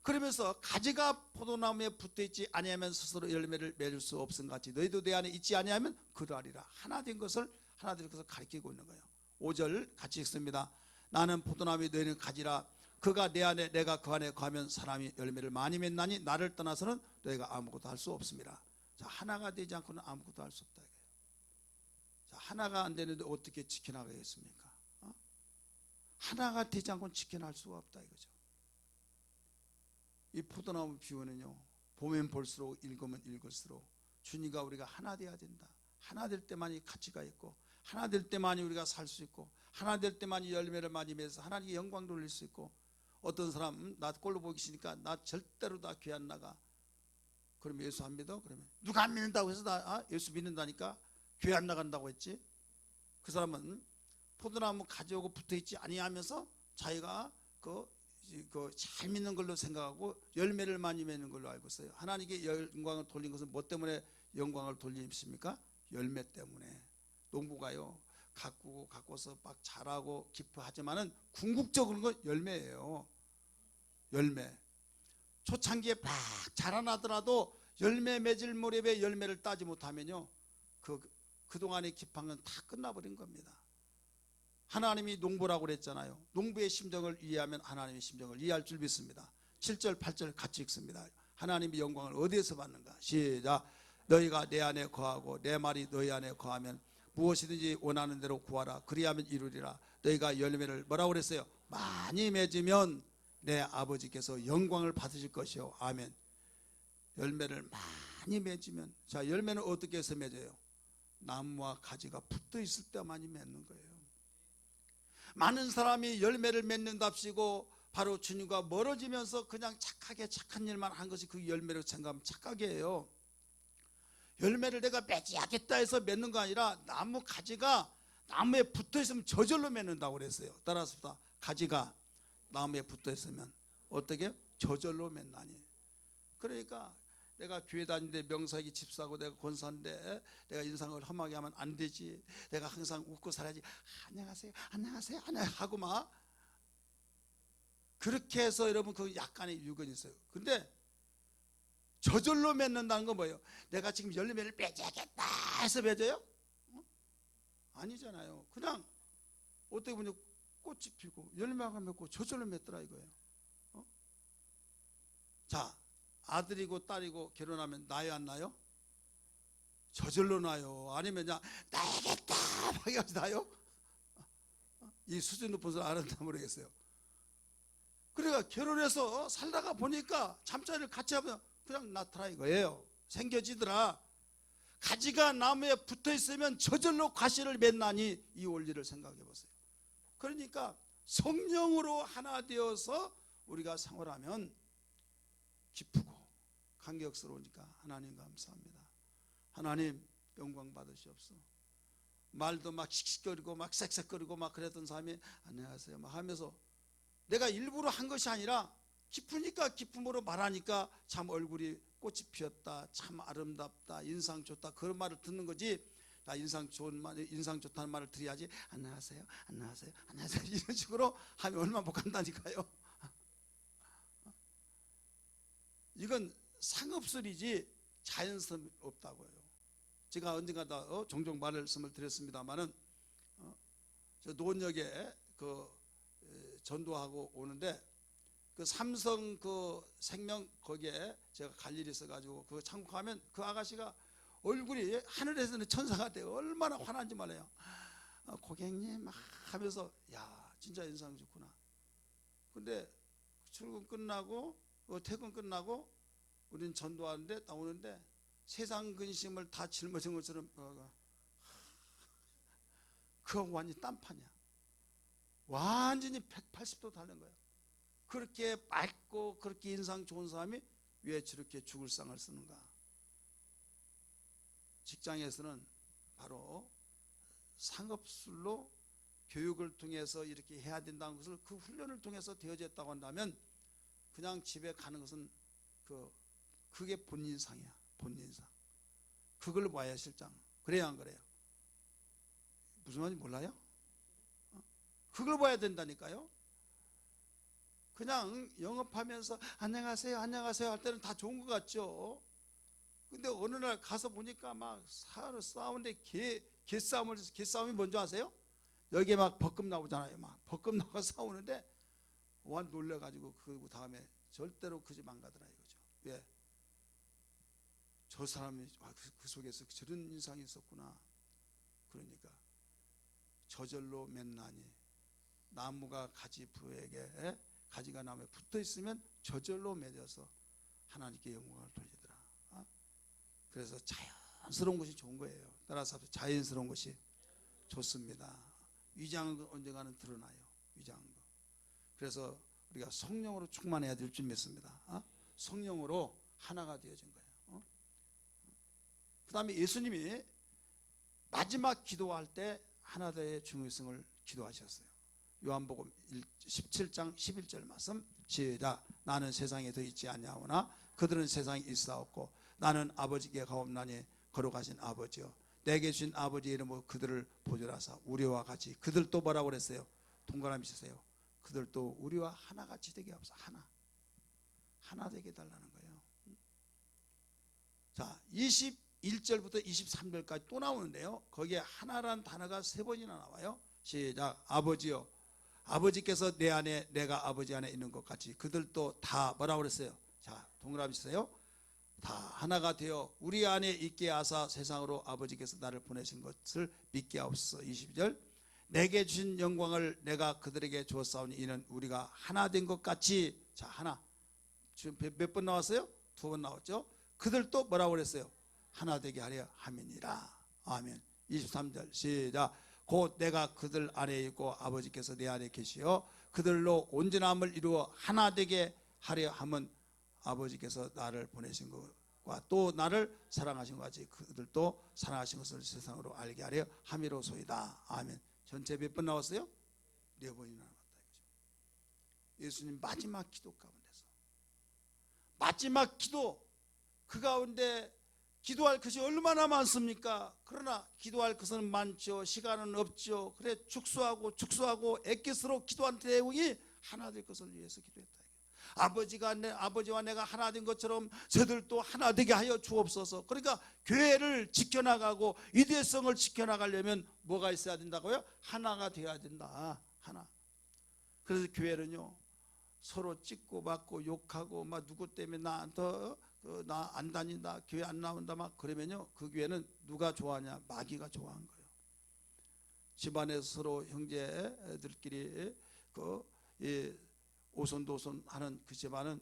그러면서 가지가 포도나무에 붙어있지 아니하면 스스로 열매를 맺을 수 없음 같이 너희도 내 안에 있지 아니하면 그러하리라. 하나 된 것을 가르치고 있는 거예요. 5절 같이 읽습니다. 나는 포도나무에 너희는 가지라. 그가 내 안에 내가 그 안에 거하면 사람이 열매를 많이 맺나니 나를 떠나서는 너희가 아무것도 할 수 없습니다. 자, 하나가 되지 않고는 아무것도 할 수 없다 이거예요. 자, 하나가 안 되는데 어떻게 지켜나가겠습니까? 하나가 되지 않고는 지켜날 수가 없다 이거죠. 이 포도나무 비유는요, 보면 볼수록 읽으면 읽을수록 주님과 우리가 하나 돼야 된다. 하나 될 때만이 가치가 있고, 하나 될 때만이 우리가 살 수 있고, 하나 될 때만이 열매를 많이 맺어서 하나님께 영광 돌릴 수 있고. 어떤 사람 나 꼴로 보기 싫으니까 나 절대로 다 교회 안 나가. 그럼 예수 안 믿어? 그러면 누가 안 믿는다고 해서 나 예수 믿는다니까 교회 안 나간다고 했지? 그 사람은 포도나무 가지고 붙어있지 아니하면서 자기가 잘 믿는 걸로 생각하고 열매를 많이 맺는 걸로 알고 있어요. 하나님께 영광을 돌린 것은 뭐 때문에 영광을 돌리십니까? 열매 때문에. 농부가요, 가꾸어서 막 자라고 기뻐하지만은 궁극적으로 건 열매예요. 열매. 초창기에 막 자라나더라도 열매 맺을 무렵에 열매를 따지 못하면요, 그동안의 기판은 다 끝나버린 겁니다. 하나님이 농부라고 그랬잖아요. 농부의 심정을 이해하면 하나님의 심정을 이해할 줄 믿습니다. 7절 8절 같이 읽습니다. 하나님이 영광을 어디에서 받는가? 시작. 너희가 내 안에 거하고 내 말이 너희 안에 거하면 무엇이든지 원하는 대로 구하라. 그리하면 이루리라. 너희가 열매를 뭐라고 그랬어요? 많이 맺으면 내 아버지께서 영광을 받으실 것이요. 아멘. 열매를 많이 맺으면, 자, 열매는 어떻게 해서 맺어요? 나무와 가지가 붙어 있을 때만이 맺는 거예요. 많은 사람이 열매를 맺는답시고 바로 주님과 멀어지면서 그냥 착하게 착한 일만 한 것이 그 열매를 생각하면 착하게 해요. 열매를 내가 맺어야겠다 해서 맺는 거 아니라 나무 가지가 나무에 붙어 있으면 저절로 맺는다고 그랬어요. 따라서 가지가 나무에 붙어 있으면 어떻게? 저절로 맺나니. 그러니까 내가 교회 다니는데 명사기 집사고 내가 권사인데 내가 인상을 험하게 하면 안 되지. 내가 항상 웃고 살아야지. 안녕하세요, 안녕하세요, 안녕하세요 하고 막 그렇게 해서 여러분 그 약간의 유견이 있어요. 근데 저절로 맺는다는 건 뭐예요? 내가 지금 열매를 맺어야겠다 해서 맺어요? 아니잖아요. 그냥 어떻게 보면 꽃이 피고 열매가 맺고 저절로 맺더라 이거예요. 자, 아들이고 딸이고 결혼하면 나요 안 나요? 저절로 나요? 아니면 그냥 나야겠다 막 해서 나요? 이 수준 높은 사람 알았나 모르겠어요. 그러니까 결혼해서 살다가 보니까 잠자리를 같이 하면 그냥 나타나 이거예요. 생겨지더라. 가지가 나무에 붙어 있으면 저절로 과실을 맺나니 이 원리를 생각해 보세요. 그러니까 성령으로 하나 되어서 우리가 생활하면 기쁘고 감격스러우니까 하나님 감사합니다. 하나님, 영광 받으시옵소. 말도 막 씩씩거리고 막 쌕쌕거리고 막 그랬던 사람이 안녕하세요 막 하면서 내가 일부러 한 것이 아니라 기쁘니까 기쁨으로 말하니까 참 얼굴이 꽃이 피었다, 참 아름답다, 인상 좋다, 그런 말을 듣는 거지. 나 인상 좋은 말, 인상 좋다는 말을 드려야지. 안녕하세요, 안녕하세요, 안녕하세요 이런 식으로 하면 얼마나 못한다니까요. 이건 상업술이지 자연스럽 없다고요. 제가 언젠가 종종 말씀을 드렸습니다만은 저 노원역에 그 전도하고 오는데 그 삼성 그 생명 거기에 제가 갈 일이 있어가지고 그 창고 가면 그 아가씨가 얼굴이 하늘에서는 천사가 돼요. 얼마나 화난지 말이에요. 고객님 막 하면서 야 진짜 인상 좋구나. 근데 출근 끝나고 퇴근 끝나고 우린 전도하는데 나오는데 세상 근심을 다 짊어진 것처럼 그거 완전히 딴판이야. 완전히 180도 다른 거야. 그렇게 맑고 그렇게 인상 좋은 사람이 왜 저렇게 죽을 상을 쓰는가? 직장에서는 바로 상업술로 교육을 통해서 이렇게 해야 된다는 것을 그 훈련을 통해서 되어졌다고 한다면 그냥 집에 가는 것은 그게 본인상이야. 본인상. 그걸 봐야 실장. 그래야 안 그래요? 무슨 말인지 몰라요? 그걸 봐야 된다니까요. 그냥 영업하면서 안녕하세요 안녕하세요 할 때는 다 좋은 것 같죠. 근데 어느 날 가서 보니까 막 싸우는데 개싸움이 뭔지 아세요? 여기에 막 벌금 나오잖아요. 막 벌금 나와 싸우는데 완 놀래가지고 그 다음에 절대로 그 집 안 가더라 이거죠. 왜? 저 사람이 그 속에서 저런 인상이 있었구나. 그러니까 저절로 맺나니 나무가 가지부에게 가지가 나무에 붙어 있으면 저절로 맺어서 하나님께 영광을 돌리더라. 그래서 자연스러운 것이 좋은 거예요. 따라서 자연스러운 것이 좋습니다. 위장은 언젠가는 드러나요. 위장도. 그래서 우리가 성령으로 충만해야 될 줄 믿습니다. 성령으로 하나가 되어진 거예요. 그 다음에 예수님이 마지막 기도할 때 하나됨의 중요성을 기도하셨어요. 요한복음 17장 11절 말씀 시작. 나는 세상에 더 있지 아니하오나 그들은 세상에 있사옵고 나는 아버지께 가옵나니 거룩하신 아버지여 내게 주신 아버지의 이름으로 그들을 보존하사 우리와 같이 그들도 뭐라고 그랬어요? 동그라미 치세요. 그들도 우리와 하나같이 되게 하옵소서. 하나 되게 달라는 거예요. 자 21절부터 23절까지 또 나오는데요. 거기에 하나라는 단어가 3번이나 나와요. 시작. 아버지여 아버지께서 내 안에 내가 아버지 안에 있는 것 같이 그들도 다 뭐라고 그랬어요? 자 동그라미 치세요. 다 하나가 되어 우리 안에 있게 하사 세상으로 아버지께서 나를 보내신 것을 믿게 하옵소서. 22절 내게 주신 영광을 내가 그들에게 주었사오니 이는 우리가 하나 된 것 같이. 자 하나 지금 몇 번 나왔어요? 2번 나왔죠. 그들도 뭐라고 그랬어요? 하나 되게 하려 함이니라. 아멘. 23절 시작. 곧 내가 그들 안에 있고 아버지께서 내 안에 계시어 그들로 온전함을 이루어 하나 되게 하려 함은 아버지께서 나를 보내신 것과 또 나를 사랑하신 것 같이 그들도 사랑하신 것을 세상으로 알게 하려 함이로소이다. 아멘. 전체 몇 번 나왔어요? 4번이나 나왔다 이거죠. 예수님 마지막 기도 가운데서 마지막 기도 그 가운데 기도할 것이 얼마나 많습니까? 그러나 기도할 것은 많죠. 시간은 없죠. 그래 축소하고 애꿎으로 기도한 대웅이 하나 될 것을 위해서 기도했다. 아버지와 내가 하나 된 것처럼 저들도 하나 되게 하여 주옵소서. 그러니까 교회를 지켜나가고 위대성을 지켜나가려면 뭐가 있어야 된다고요? 하나가 되어야 된다. 하나. 그래서 교회는요 서로 찍고 받고 욕하고 막 누구 때문에 나 안 다닌다, 교회 안 나온다 막 그러면요 그 교회는 누가 좋아하냐? 마귀가 좋아한 거예요. 집안에서 서로 형제들끼리 오손도손 하는 그 집안은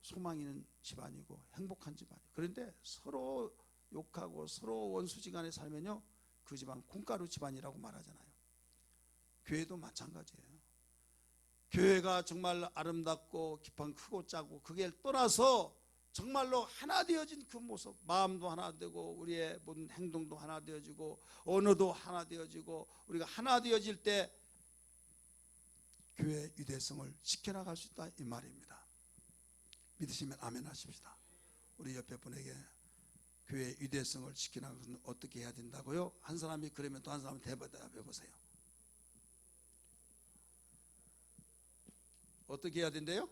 소망 있는 집안이고 행복한 집안이에요. 그런데 서로 욕하고 서로 원수지간에 살면요 그 집안 콩가루 집안이라고 말하잖아요. 교회도 마찬가지예요. 교회가 정말 아름답고 깊은 크고 짜고 그게 떠나서 정말로 하나 되어진 그 모습, 마음도 하나 되고 우리의 모든 행동도 하나 되어지고 언어도 하나 되어지고 우리가 하나 되어질 때 교회의 위대성을 지켜나갈 수 있다 이 말입니다. 믿으시면 아멘 하십시다. 우리 옆에 분에게 교회의 위대성을 지켜나가는 것은 어떻게 해야 된다고요? 한 사람이 그러면 또 한 사람은 대답해 보세요. 어떻게 해야 된대요?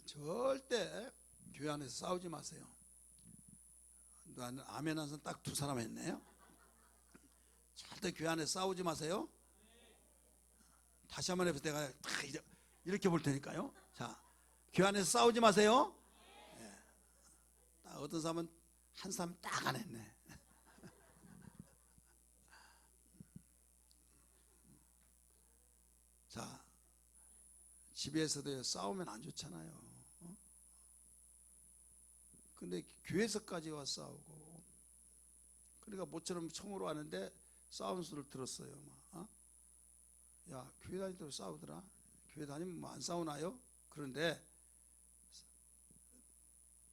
절대 교회 안에서 싸우지 마세요. 나는 아멘 한 사람 딱 두 사람 했네요. 절대 교회 안에서 싸우지 마세요. 다시 한번 해보세요. 내가 딱 이렇게 볼 테니까요. 자, 교회 안에서 싸우지 마세요. 네. 딱 어떤 사람은 한 사람 딱 안 했네. 자, 집에서도 싸우면 안 좋잖아요. 근데 교회에서까지 와 싸우고, 그러니까 모처럼 청으로 왔는데 싸우는 소리를 들었어요. 야, 교회 다닐 때 싸우더라. 교회 다니면 뭐 안 싸우나요? 그런데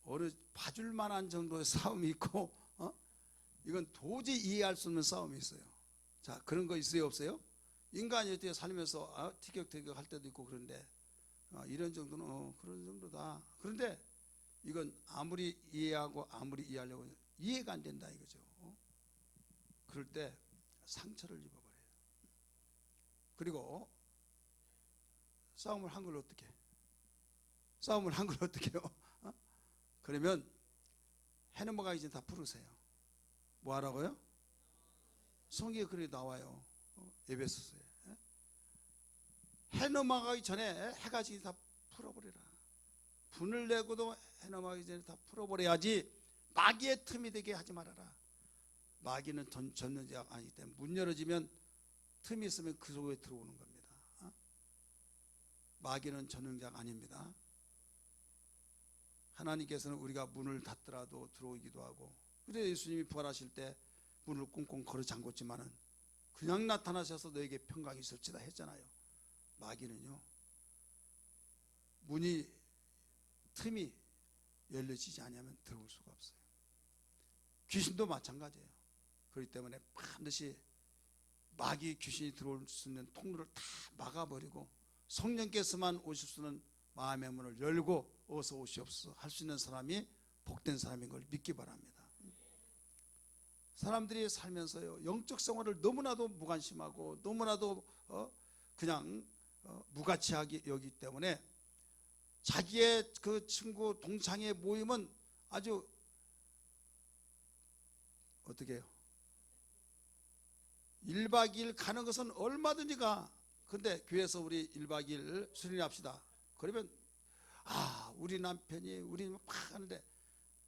어느 봐줄 만한 정도의 싸움이 있고, 이건 도저히 이해할 수 없는 싸움이 있어요. 자, 그런 거 있어요, 없어요? 인간이 어떻게 살면서 티격태격 할 때도 있고 그런데 이런 정도는 그런 정도다. 그런데 이건 아무리 이해하고 아무리 이해하려고 이해가 안 된다 이거죠. 그럴 때 상처를 입어버려요. 그리고 싸움을 한 걸 어떻게 해? 싸움을 한 걸 어떻게 해요? 그러면 해 넘어가기 전에 다 부르세요. 뭐 하라고요? 성경에 그렇게 나와요. 에베소서에. 해 넘어가기 전에 해가 지기 다 풀어버리라. 분을 내고도 해 넘어가기 전에 다 풀어버려야지 마귀의 틈이 되게 하지 말아라. 마귀는 전능자가 아니기 때문에 문 열어지면 틈이 있으면 그 속에 들어오는 겁니다. 마귀는 전능자가 아닙니다. 하나님께서는 우리가 문을 닫더라도 들어오기도 하고, 그래서 예수님이 부활하실 때 문을 꽁꽁 걸어 잠궜지만은 그냥 나타나셔서 너에게 평강이 있을지다 했잖아요. 마귀는요, 문이 틈이 열려지지 않으면 들어올 수가 없어요. 귀신도 마찬가지예요. 그렇기 때문에 반드시 마귀 귀신이 들어올 수 있는 통로를 다 막아버리고 성령께서만 오실 수 있는 마음의 문을 열고 어서 오시옵소서 할 수 있는 사람이 복된 사람인 걸 믿기 바랍니다. 사람들이 살면서요, 영적 생활을 너무나도 무관심하고 너무나도 그냥 무가치하게 여기기 때문에 자기의 그 친구 동창의 모임은 아주 어떻게 해요? 1박 2일 가는 것은 얼마든지 가. 근데 교회에서 우리 1박 2일 수련합시다. 그러면 우리 남편이 우리 막 하는데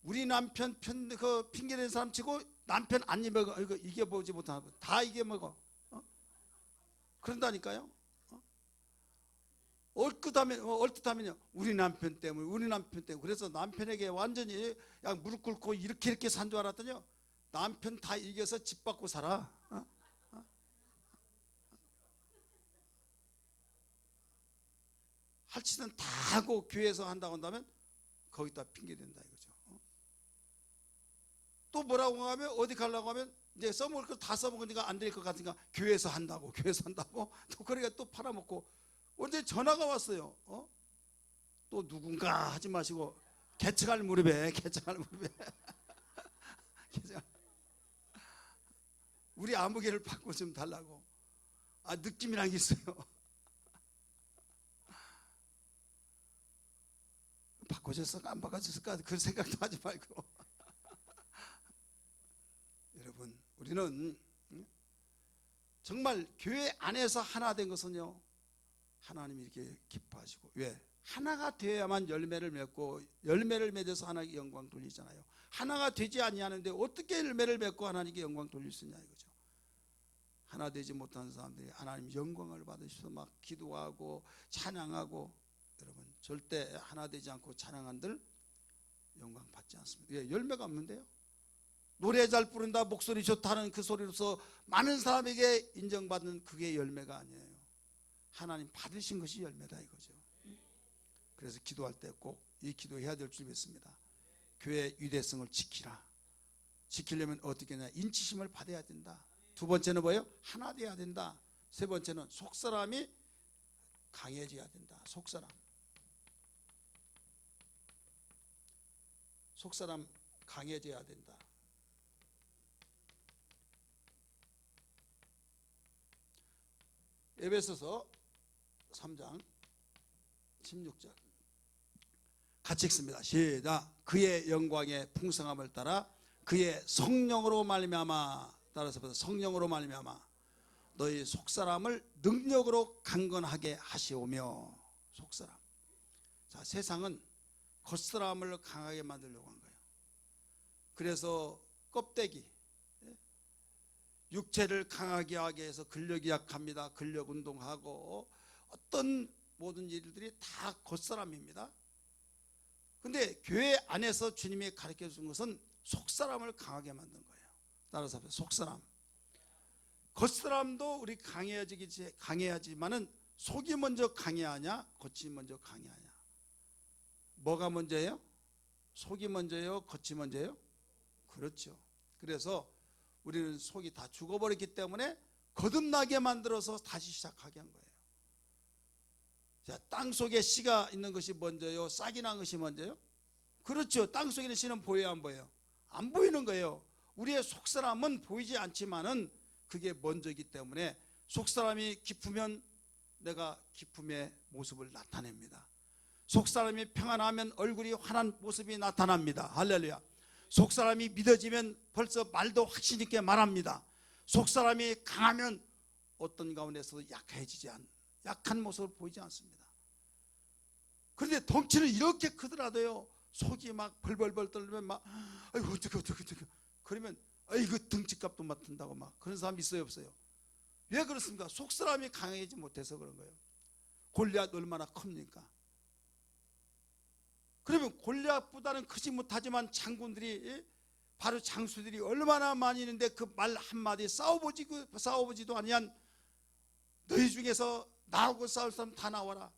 우리 남편 그 핑계대는 사람 치고 남편 안 입어 이게 보지 못하고 다 이게 먹어. 그런다니까요. 얼뜻하면요 우리 남편 때문에 그래서 남편에게 완전히 그냥 무릎 꿇고 이렇게 산 줄 알았더니요 남편 다 이겨서 집 받고 살아. 할 짓은 다 하고 교회에서 한다고 한다면 거기다 핑계 댄다 이거죠. 또 뭐라고 하면 어디 가려고 하면 이제 써먹을 거 다 써먹으니까 안 될 것 같으니까 교회에서 한다고 또 그러니까 또 팔아먹고. 언제 전화가 왔어요. 또 누군가 하지 마시고 개척할 무렵에 우리 아무개를 바꿔 좀 달라고. 느낌이란 게 있어요. 바꿔줬을까 안 바꿔줬을까 그 생각도 하지 말고. 여러분, 우리는 정말 교회 안에서 하나 된 것은요 하나님이 이렇게 기뻐하시고, 왜? 하나가 되어야만 열매를 맺고 열매를 맺어서 하나님께 영광 돌리잖아요. 하나가 되지 아니하는데 어떻게 열매를 맺고 하나님께 영광 돌릴 수 있냐 이거죠. 하나 되지 못한 사람들이 하나님 영광을 받으셔서 막 기도하고 찬양하고, 여러분 절대 하나 되지 않고 찬양한들 영광 받지 않습니다. 왜? 열매가 없는데요. 노래 잘 부른다, 목소리 좋다는 그 소리로서 많은 사람에게 인정받는 그게 열매가 아니에요. 하나님 받으신 것이 열매다 이거죠. 그래서 기도할 때 꼭 이 기도해야 될 줄 믿습니다. 교회의 위대성을 지키라. 지키려면 어떻게 하냐? 인치심을 받아야 된다. 두 번째는 뭐예요? 하나 돼야 된다. 세 번째는 속사람이 강해져야 된다. 속사람 강해져야 된다. 에베소서 3장 16절 같이 읽습니다. 시작. 그의 영광의 풍성함을 따라 그의 성령으로 말미암아, 따라서 성령으로 말미암아 너희 속사람을 능력으로 강건하게 하시오며. 속사람. 자, 세상은 겉사람을 강하게 만들려고 한 거예요. 그래서 껍데기, 육체를 강하게 하게 해서 근력이 약합니다. 근력 운동하고 어떤 모든 일들이 다 겉사람입니다. 근데 교회 안에서 주님이 가르쳐 준 것은 속사람을 강하게 만든 거예요. 따라서 속사람. 겉사람도 우리 강해야지만은 속이 먼저 강해하냐, 겉이 먼저 강해하냐? 뭐가 먼저예요? 속이 먼저예요? 겉이 먼저예요? 그렇죠. 그래서 우리는 속이 다 죽어버렸기 때문에 거듭나게 만들어서 다시 시작하게 한 거예요. 자, 땅 속에 씨가 있는 것이 먼저요, 싹이 난 것이 먼저요? 그렇죠. 땅 속에 있는 씨는 보여요, 안 보여요? 안 보이는 거예요. 우리의 속사람은 보이지 않지만은 그게 먼저이기 때문에 속사람이 깊으면 내가 기쁨의 모습을 나타냅니다. 속사람이 평안하면 얼굴이 환한 모습이 나타납니다. 할렐루야. 속사람이 믿어지면 벌써 말도 확신 있게 말합니다. 속사람이 강하면 어떤 가운데서도 약한 모습을 보이지 않습니다. 그런데 덩치는 이렇게 크더라도요, 속이 막 벌벌벌 떨면 막 아이고 어떡해 그러면 아이고 등치값도 맡는다고 막 그런 사람 있어요, 없어요? 왜 그렇습니까? 속사람이 강해지지 못해서 그런 거예요. 골리앗 얼마나 큽니까? 그러면 골리앗보다는 크지 못하지만 장군들이, 바로 장수들이 얼마나 많이 있는데 그 말 한마디 싸워보지도 아니한 너희 중에서 나하고 싸울 사람 다 나와라.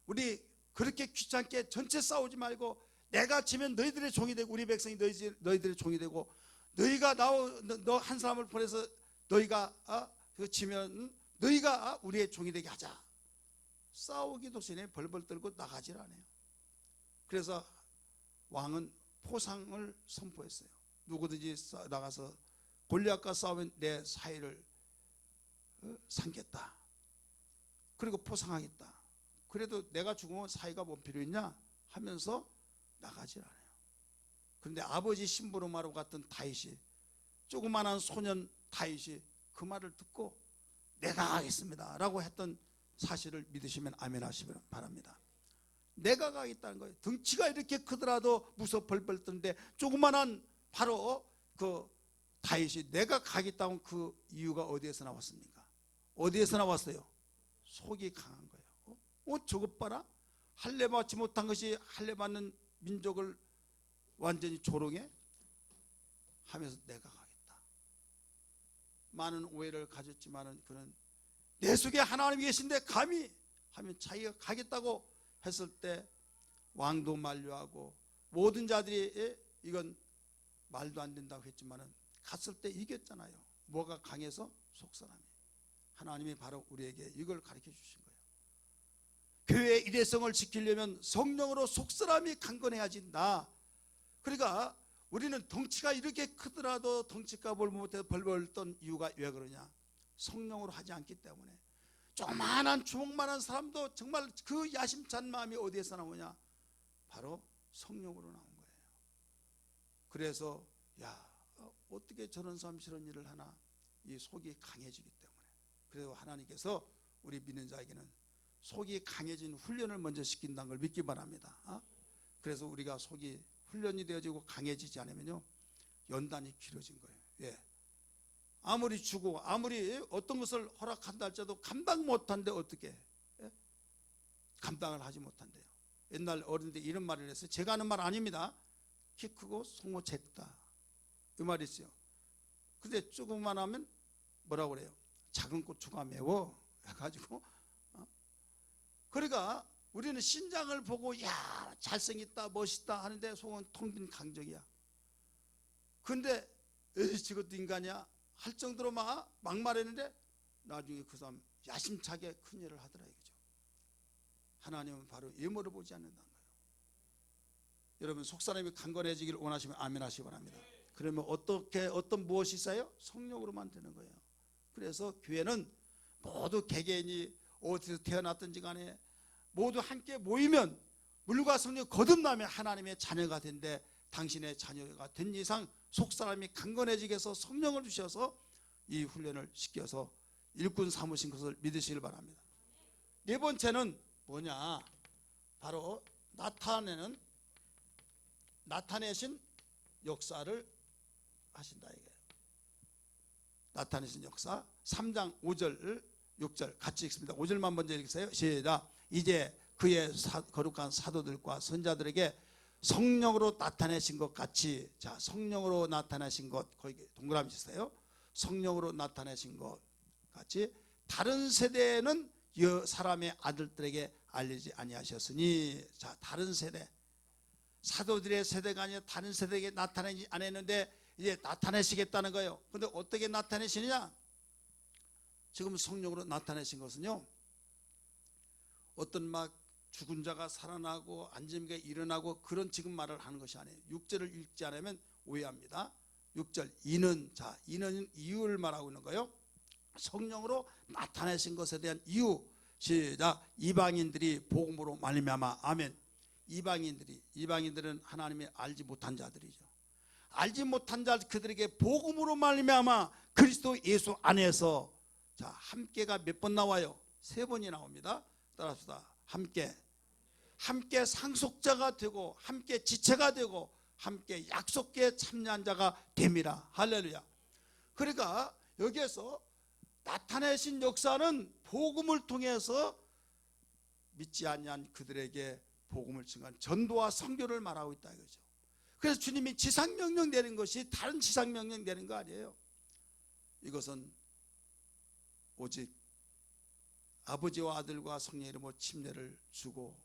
우리 그렇게 귀찮게 전체 싸우지 말고 내가 지면 너희들의 종이 되고 우리 백성이 너희들의 종이 되고, 너희가 너 한 사람을 보내서 너희가 지면 너희가 우리의 종이 되게 하자. 싸우기도 전에 벌벌 떨고 나가질 않아요. 그래서 왕은 포상을 선포했어요. 누구든지 나가서 골리앗과 싸우면 내 사위를 삼겠다. 그리고 포상하겠다. 그래도 내가 죽으면 사위가 뭔 필요 있냐 하면서 나가질 않아요. 그런데 아버지 심부름하러 갔던 다윗이, 조그만한 소년 다윗이 그 말을 듣고 내가 하겠습니다 라고 했던 사실을 믿으시면 아멘 하시기 바랍니다. 내가 가겠다는 거예요. 덩치가 이렇게 크더라도 무서 벌벌 떠는데 조그만한 바로 그 다윗이 내가 가겠다는 그 이유가 어디에서 나왔습니까? 어디에서 나왔어요? 속이 강한 거예요. 저것 봐라, 할례 받지 못한 것이 할례 받는 민족을 완전히 조롱해 하면서 내가 가겠다. 많은 오해를 가졌지만은 그는 내 속에 하나님이 계신데 감히 하면 자기가 가겠다고 했을 때 왕도 만류하고 모든 자들이 이건 말도 안 된다고 했지만은 갔을 때 이겼잖아요. 뭐가 강해서? 속사람이. 하나님이 바로 우리에게 이걸 가르쳐 주신 거예요. 교회의 일회성을 지키려면 성령으로 속사람이 강건해야진다. 그러니까 우리는 덩치가 이렇게 크더라도 덩치값을 못해서 벌벌 떤 이유가 왜 그러냐? 성령으로 하지 않기 때문에. 조그만한 주먹만한 사람도 정말 그 야심찬 마음이 어디에서 나오냐? 바로 성령으로 나온 거예요. 그래서 어떻게 저런 사람이 저런 일을 하나? 이 속이 강해지기 때문에. 그래서 하나님께서 우리 믿는 자에게는 속이 강해진 훈련을 먼저 시킨다는 걸 믿기 바랍니다. 그래서 우리가 속이 훈련이 되어지고 강해지지 않으면요, 연단이 길어진 거예요. 예. 아무리 주고 아무리 어떤 것을 허락한다 할지라도 감당 못한데 어떻게? 예? 감당을 하지 못한대요. 옛날 어른들이 이런 말을 했어요. 제가 하는 말 아닙니다. 키 크고 송호 쟀다, 이 말이 있어요. 근데 조금만 하면 뭐라고 그래요? 작은 고추가 매워 해가지고. 그러니까 우리는 신장을 보고 야 잘생겼다 멋있다 하는데 속은 텅 빈 강적이야. 근데 에이 저것도 인간이야 할 정도로 막말했는데 나중에 그 사람 야심차게 큰 일을 하더라 이거죠. 하나님은 바로 외모를 보지 않는다는 거예요. 여러분 속사람이 강건해지기를 원하시면 아멘 하시기 바랍니다. 그러면 어떤 무엇이 있어요? 성령으로만 되는 거예요. 그래서 교회는 모두 개개인이 어디서 태어났든지 간에 모두 함께 모이면 물과 성령 거듭나면 하나님의 자녀가 된데, 당신의 자녀가 된 이상 속사람이 강건해지게 해서 성령을 주셔서 이 훈련을 시켜서 일꾼 삼으신 것을 믿으시길 바랍니다. 네 번째는 뭐냐? 바로 나타내신 역사를 하신다 이거예요. 나타내신 역사. 3장 5절 6절 같이 읽습니다. 5절만 먼저 읽으세요. 시작. 이제 그의 거룩한 사도들과 선자들에게 성령으로 나타내신 것 같이, 자 성령으로 나타내신 것, 거기 동그라미 주세요. 성령으로 나타내신 것 같이 다른 세대는 사람의 아들들에게 알리지 아니하셨으니, 자 다른 세대, 사도들의 세대가 아니라 다른 세대에게 나타내지 않았는데 이제 나타내시겠다는 거예요. 근데 어떻게 나타내시느냐? 지금 성령으로 나타내신 것은요, 어떤 죽은 자가 살아나고 앉은 게 일어나고 그런 지금 말을 하는 것이 아니에요. 6절을 읽지 않으면 오해합니다. 6절 이는 이유를 말하고 있는 거예요. 성령으로 나타내신 것에 대한 이유. 시작. 이방인들이 복음으로 말미암아. 아멘. 이방인들은 하나님의 알지 못한 자들이죠. 알지 못한 자 그들에게 복음으로 말미암아 그리스도 예수 안에서, 자 함께가 몇 번 나와요? 3번이 나옵니다. 따라합시다. 함께 상속자가 되고 함께 지체가 되고 함께 약속에 참여한 자가 됨이라. 할렐루야. 그러니까 여기에서 나타내신 역사는 복음을 통해서 믿지 아니한 그들에게 복음을 증거한 전도와 선교를 말하고 있다 이거죠. 그래서 주님이 지상명령 내린 것이 다른 지상명령 내린 거 아니에요. 이것은 오직 아버지와 아들과 성령의 이름으로 침례를 주고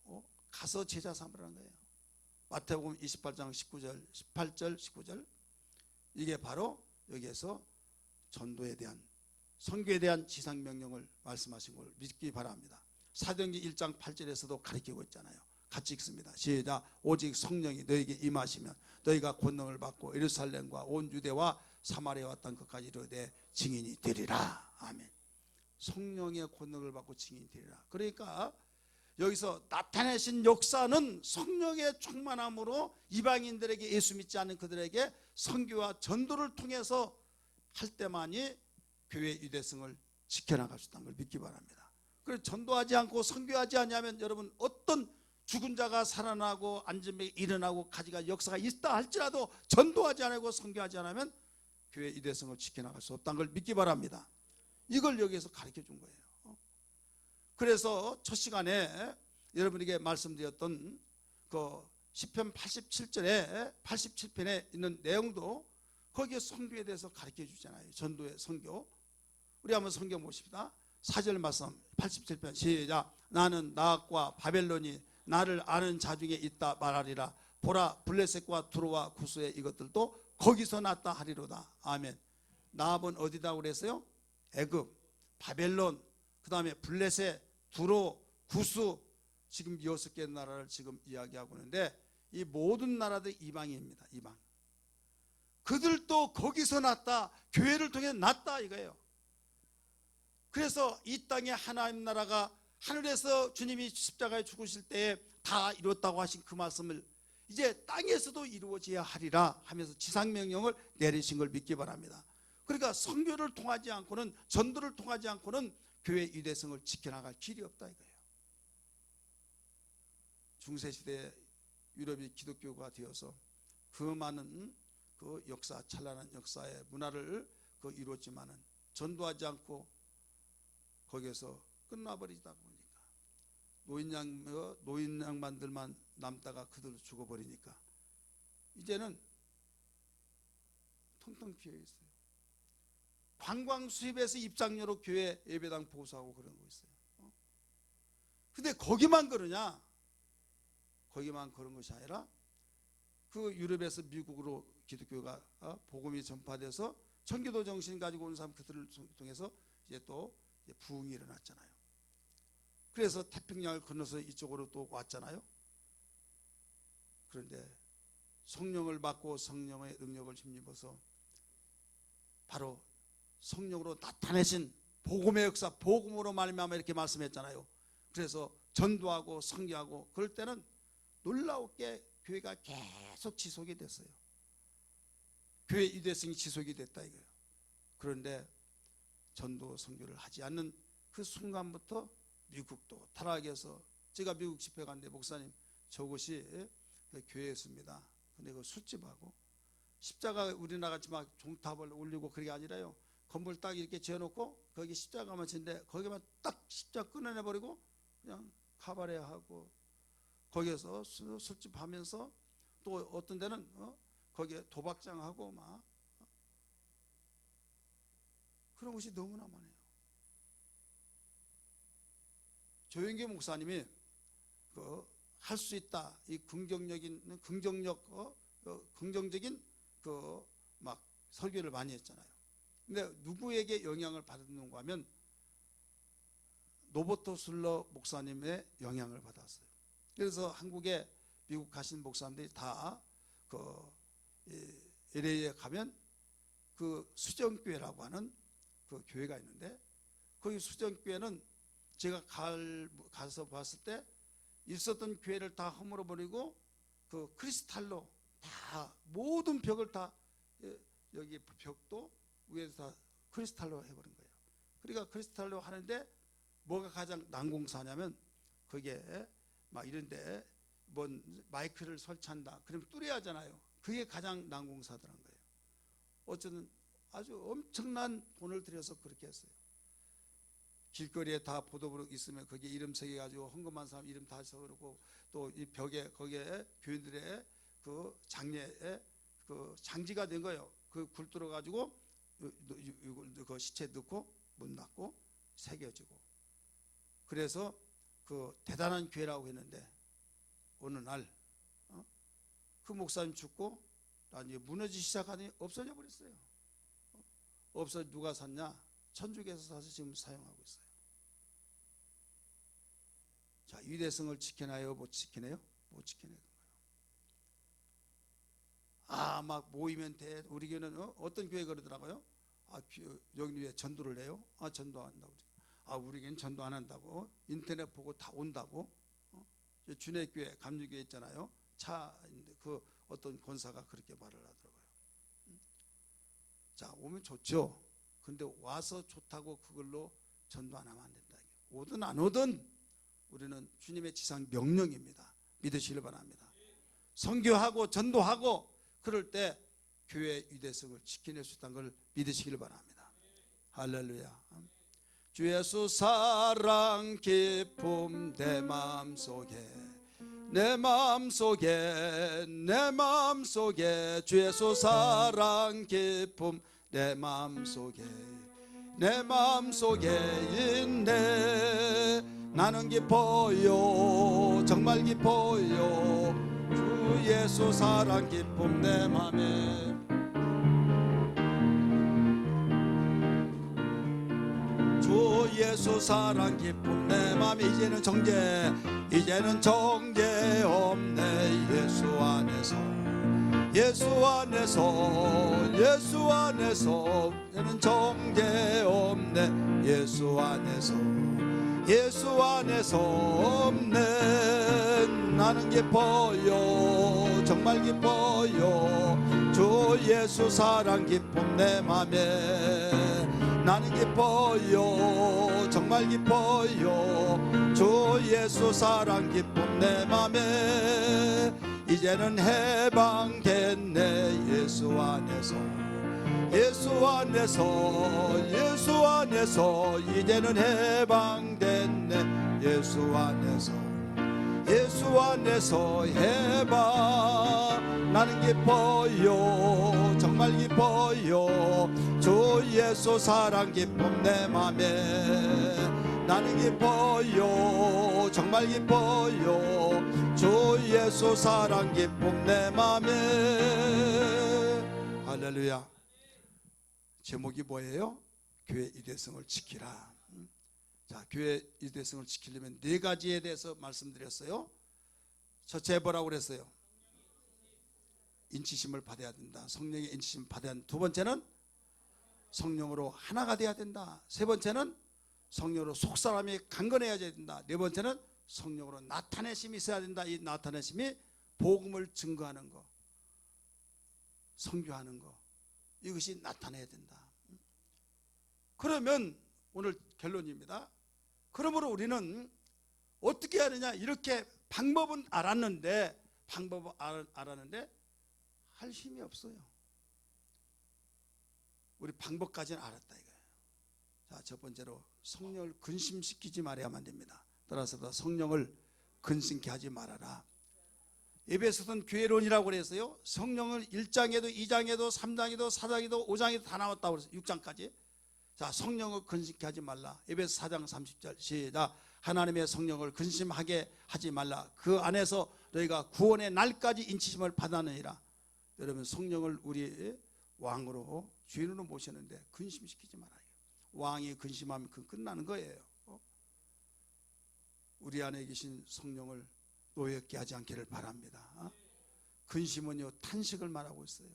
가서 제자 삼으라는 거예요. 마태복음 28장 19절 18절 19절 이게 바로 여기에서 전도에 대한, 선교에 대한 지상명령을 말씀하신 걸 믿기 바랍니다. 사도행전 1장 8절에서도 가르치고 있잖아요. 같이 읽습니다. 시작. 오직 성령이 너에게 임하시면 너희가 권능을 받고 예루살렘과 온 유대와 사마리아와 땅 끝까지 이르되 증인이 되리라. 아멘. 성령의 권능을 받고 증인이 되리라. 그러니까 여기서 나타내신 역사는 성령의 충만함으로 이방인들에게, 예수 믿지 않는 그들에게 선교와 전도를 통해서 할 때만이 교회의 유대성을 지켜나갈 수 있다는 걸 믿기 바랍니다. 그래서 전도하지 않고 선교하지 않으면 여러분 어떤 죽은 자가 살아나고 앉은 배 일어나고 가지가 역사가 있다 할지라도 전도하지 않고 선교하지 않으면 교회 유대성을 지켜나갈 수 없다는 걸 믿기 바랍니다. 이걸 여기에서 가르쳐 준 거예요. 그래서 첫 시간에 여러분에게 말씀드렸던 그 시편 87절에 87편에 있는 내용도 거기에 선교에 대해서 가르쳐 주잖아요. 전도의 선교. 우리 한번 성경 보십시다. 4절 말씀 87편 시작. 나는 나악과 바벨론이 나를 아는 자 중에 있다 말하리라. 보라 블레셋과 두로와 구스의 이것들도 거기서 났다 하리로다. 아멘. 나압은 어디다 그랬어요? 애굽, 바벨론, 그 다음에 블레셋, 두로, 구스, 지금 6개 나라를 지금 이야기하고 있는데 이 모든 나라들 이방입니다. 이방. 그들도 거기서 났다, 교회를 통해 났다 이거예요. 그래서 이 땅에 하나님 나라가 하늘에서 주님이 십자가에 죽으실 때에 다 이뤘다고 하신 그 말씀을 이제 땅에서도 이루어져야 하리라 하면서 지상명령을 내리신 걸 믿기 바랍니다. 그러니까 선교를 통하지 않고는, 전도를 통하지 않고는 교회 유대성을 지켜나갈 길이 없다 이거예요. 중세시대에 유럽이 기독교가 되어서 그 많은 그 역사, 찬란한 역사의 문화를 이뤘지만은 전도하지 않고 거기에서 끝나버리다 보니까 노인 양반들만 남다가 그들도 죽어버리니까 이제는 텅텅 비어 있어요. 관광 수입에서 입장료로 교회 예배당 보수하고 그런 거 있어요. 근데 거기만 그러냐? 거기만 그런 것이 아니라 그 유럽에서 미국으로 기독교가 복음이 전파돼서 청교도 정신 가지고 온 사람 그들을 통해서 이제 또 부흥이 일어났잖아요. 그래서 태평양을 건너서 이쪽으로 또 왔잖아요. 그런데 성령을 받고 성령의 능력을 힘입어서 바로 성령으로 나타내신 복음의 역사, 복음으로 말미암아 이렇게 말씀했잖아요. 그래서 전도하고 선교하고 그럴 때는 놀라웠게 교회가 계속 지속이 됐어요. 교회 유대성이 지속이 됐다 이거예요. 그런데 전도 선교를 하지 않는 그 순간부터 미국도 타락해서, 제가 미국 집회 갔는데 목사님 저곳이 교회였습니다. 근데 그 술집하고 십자가 우리나라 같이 막 종탑을 올리고 그게 아니라요, 건물 딱 이렇게 지어놓고 거기 십자가만 짓는데 거기만 딱 십자가 끊어내버리고 그냥 카바레하고 거기에서 술집 하면서 또 어떤 데는 거기에 도박장하고 막 그런 것이 너무나 많아요. 조영기 목사님이 할 수 있다, 이 긍정적인 막 설교를 많이 했잖아요. 근데 누구에게 영향을 받았는가 하면 노버트 술러 목사님의 영향을 받았어요. 그래서 한국에 미국 가신 목사님들이 다 LA에 가면 그 수정교회라고 하는 그 교회가 있는데, 거기 수정교회는 제가 가서 봤을 때 있었던 교회를 다 허물어 버리고 그 크리스탈로 다 모든 벽을 다, 여기 벽도 위에서 다 크리스탈로 해버린 거예요. 그러니까 크리스탈로 하는데 뭐가 가장 난공사냐면 거기에 막 이런데 뭔 마이크를 설치한다 그러면 뚜레 하잖아요. 그게 가장 난공사더란 거예요. 어쨌든 아주 엄청난 돈을 들여서 그렇게 했어요. 길거리에 다 보도블록 있으면 거기에 이름 새겨가지고 헌금한 사람 이름 다 써놓고, 또 이 벽에 거기에 교인들의 그 장례에 그 장지가 된 거예요. 그 굴 뚫어가지고 그 시체 넣고 문 닫고 새겨지고. 그래서 그 대단한 교회라고 했는데 어느 날 그 목사님 죽고 나중에 무너지기 시작하더니 없어져 버렸어요. 없어. 누가 샀냐? 천주교에서 사서 지금 사용하고 있어요. 자, 유대성을 지켜나요? 못 지키네요? 못 지켜내는 거예요. 막 모이면 돼. 우리 교회는 어떤 교회 그러더라고요. 여기 왜 전도를 해요? 전도 안 한다고. 우리 교회는 전도 안 한다고. 인터넷 보고 다 온다고. 준혜교회, 감리교회 있잖아요. 그 어떤 권사가 그렇게 말을 하더라고요. 자, 오면 좋죠. 근데 와서 좋다고 그걸로 전도 안 하면 안 된다. 오든 안 오든 우리는 주님의 지상 명령입니다. 믿으시길 바랍니다. 선교하고 전도하고 그럴 때 교회의 유대성을 지켜낼 수 있다는 걸 믿으시길 바랍니다. 할렐루야. 주 예수 사랑 기쁨 내 마음속에 내 마음속에 주 예수 사랑 기쁨 내 마음속에 있네. 나는 기뻐요, 정말 기뻐요. 주 예수 사랑 기쁨 내 맘에. 주 예수 사랑 기쁨 내 맘에. 이제는 정죄 없네. 예수 안에서 이제는 정죄 없네. 예수 안에서 없네. 나는 기뻐요, 정말 기뻐요. 주 예수 사랑 기쁨 내 맘에. 나는 기뻐요, 정말 기뻐요. 주 예수 사랑 기쁨 내 맘에. 이제는 해방됐네. 예수 안에서 이제는 해방됐네. 예수 안에서 해방. 나는 기뻐요, 정말 기뻐요. 주 예수 사랑 기쁨 내 맘에. 나는 기뻐요 정말 기뻐요 주 예수 사랑 기쁨 내 맘에. 할렐루야. 제목이 뭐예요? 교회 유대성을 지키라. 자, 교회 유대성을 지키려면 네 가지에 대해서 말씀드렸어요. 첫째 뭐라고 그랬어요? 인치심을 받아야 된다. 성령의 인치심을 받아야 된다. 두 번째는 성령으로 하나가 돼야 된다. 세 번째는 성령으로 속사람이 강건해야 된다. 네 번째는 성령으로 나타내심이 있어야 된다. 이 나타내심이 복음을 증거하는 거, 선교하는 거, 이것이 나타내야 된다. 그러면 오늘 결론입니다. 그러므로 우리는 어떻게 하느냐? 이렇게 방법은 알았는데 할 힘이 없어요. 우리 방법까지는 알았다 이거예요. 자, 첫 번째로 성령을 근심시키지 말아야만 됩니다. 따라서 성령을 근심케 하지 말아라. 에베소서는 교회론이라고 그랬어요. 성령을 1장에도 2장에도 3장에도 4장에도 5장에도 다 나왔다고 그랬어요. 6장까지. 자, 성령을 근심케 하지 말라. 에베소 4장 30절 시작. 하나님의 성령을 근심하게 하지 말라. 그 안에서 너희가 구원의 날까지 인치심을 받았느니라. 여러분, 성령을 우리 왕으로 주인으로 모시는데 근심시키지 말아요. 왕이 근심하면 그 끝나는 거예요. 우리 안에 계신 성령을 노엽게 하지 않기를 바랍니다. 근심은요, 탄식을 말하고 있어요.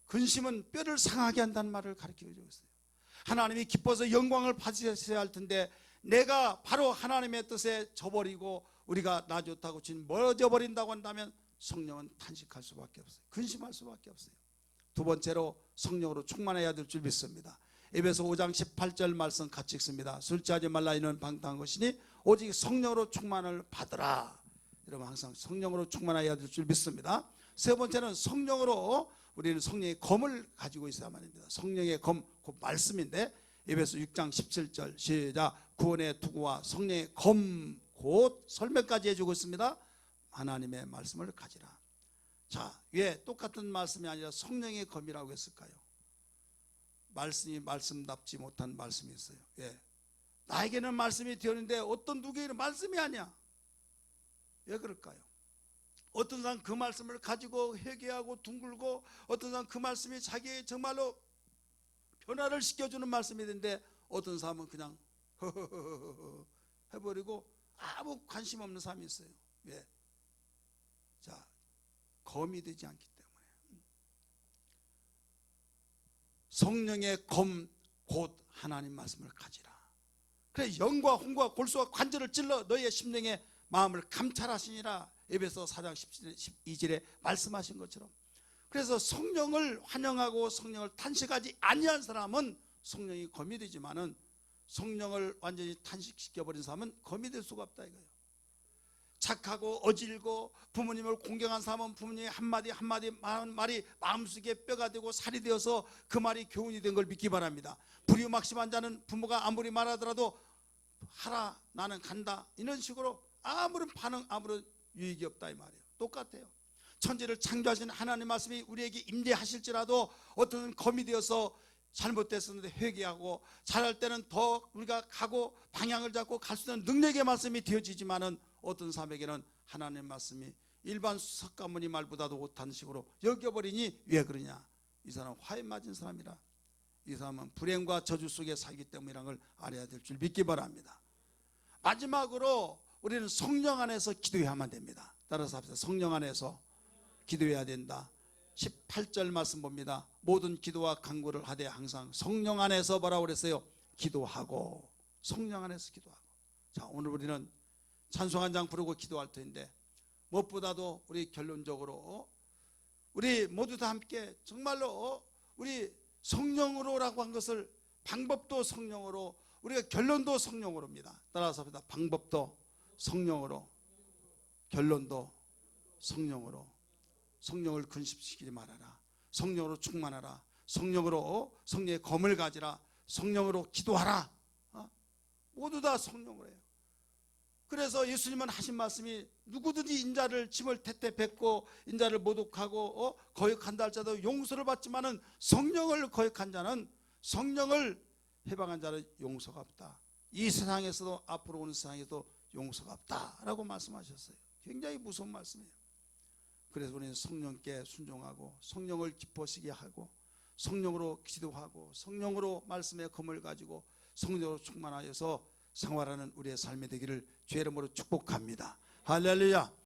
근심은 뼈를 상하게 한다는 말을 가르쳐주고 있어요. 하나님이 기뻐서 영광을 받으셔야 할 텐데 내가 바로 하나님의 뜻에 져버리고 우리가 나 좋다고 진 멀어져 버린다고 한다면 성령은 탄식할 수밖에 없어요. 근심할 수밖에 없어요. 두 번째로 성령으로 충만해야 될 줄 믿습니다. 에베소 5장 18절 말씀 같이 읽습니다. 술 취하지 말라 이는 방탕한 것이니 오직 성령으로 충만을 받으라. 여러분, 항상 성령으로 충만해야 될 줄 믿습니다. 세 번째는 성령으로 우리는 성령의 검을 가지고 있어야만 합니다. 성령의 검, 그 말씀인데 에베소 6장 17절 시작. 구원의 투구와 성령의 검, 곧 설명까지 해주고 있습니다. 하나님의 말씀을 가지라. 자, 왜 똑같은 말씀이 아니라 성령의 검이라고 했을까요? 말씀이 말씀답지 못한 말씀이 있어요. 왜? 나에게는 말씀이 되었는데 어떤 누구에게는 말씀이 아니야. 왜 그럴까요? 어떤 사람 그 말씀을 가지고 회개하고 둥글고, 어떤 사람 그 말씀이 자기의 정말로 변화를 시켜주는 말씀이 되는데 어떤 사람은 그냥 허허허허 해버리고 아무 관심 없는 사람이 있어요. 왜? 자, 검이 되지 않기 때문에. 성령의 검, 곧 하나님 말씀을 가지라. 그래, 영과 홍과 골수와 관절을 찔러 너희의 심령의 마음을 감찰하시니라. 에베소 4장 12절에 말씀하신 것처럼. 그래서 성령을 환영하고 성령을 탄식하지 아니한 사람은 성령이 검이 되지만은 성령을 완전히 탄식시켜버린 사람은 검이 될 수가 없다 이거예요. 착하고 어질고 부모님을 공경한 사람은 부모님의 한마디 한마디 말이 마음속에 뼈가 되고 살이 되어서 그 말이 교훈이 된 걸 믿기 바랍니다. 불의막심한 자는 부모가 아무리 말하더라도 하라, 나는 간다, 이런 식으로 아무런 반응, 아무런 유익이 없다 이 말이에요. 똑같아요. 천지를 창조하신 하나님 말씀이 우리에게 임재하실지라도 어떤 검이 되어서 잘못됐었는데 회개하고 잘할 때는 더 우리가 가고 방향을 잡고 갈 수 있는 능력의 말씀이 되어지지만은 어떤 사람에게는 하나님의 말씀이 일반 석가모니 말보다도 못한 식으로 여겨버리니 왜 그러냐? 이 사람은 화에 맞은 사람이라. 이 사람은 불행과 저주 속에 살기 때문이라는 걸 알아야 될 줄 믿기 바랍니다. 마지막으로 우리는 성령 안에서 기도해야만 됩니다. 따라서 합시다. 성령 안에서 기도해야 된다. 18절 말씀 봅니다. 모든 기도와 간구를 하되 항상 성령 안에서 뭐라고 그랬어요? 기도하고. 성령 안에서 기도하고. 자, 오늘 우리는 찬송 한 장 부르고 기도할 텐데 무엇보다도 우리 결론적으로 우리 모두 다 함께 정말로 우리 성령으로라고 한 것을 방법도 성령으로, 우리가 결론도 성령으로입니다. 따라서 합니다. 방법도 성령으로, 결론도 성령으로. 성령을 근심시키지 말아라. 성령으로 충만하라. 성령으로 성령의 검을 가지라. 성령으로 기도하라. 모두 다 성령으로 해요. 그래서 예수님은 하신 말씀이 누구든지 인자를 짐을 태태 뱉고 인자를 모독하고 거역한다 할지라도 용서를 받지만은 성령을 거역한 자는, 성령을 해방한 자는 용서가 없다. 이 세상에서도 앞으로 오는 세상에도 용서가 없다라고 말씀하셨어요. 굉장히 무서운 말씀이에요. 그래서 우리는 성령께 순종하고 성령을 기뻐시게 하고 성령으로 기도하고 성령으로 말씀의 검을 가지고 성령으로 충만하여서 생활하는 우리의 삶이 되기를 주의 이름으로 축복합니다. 할렐루야.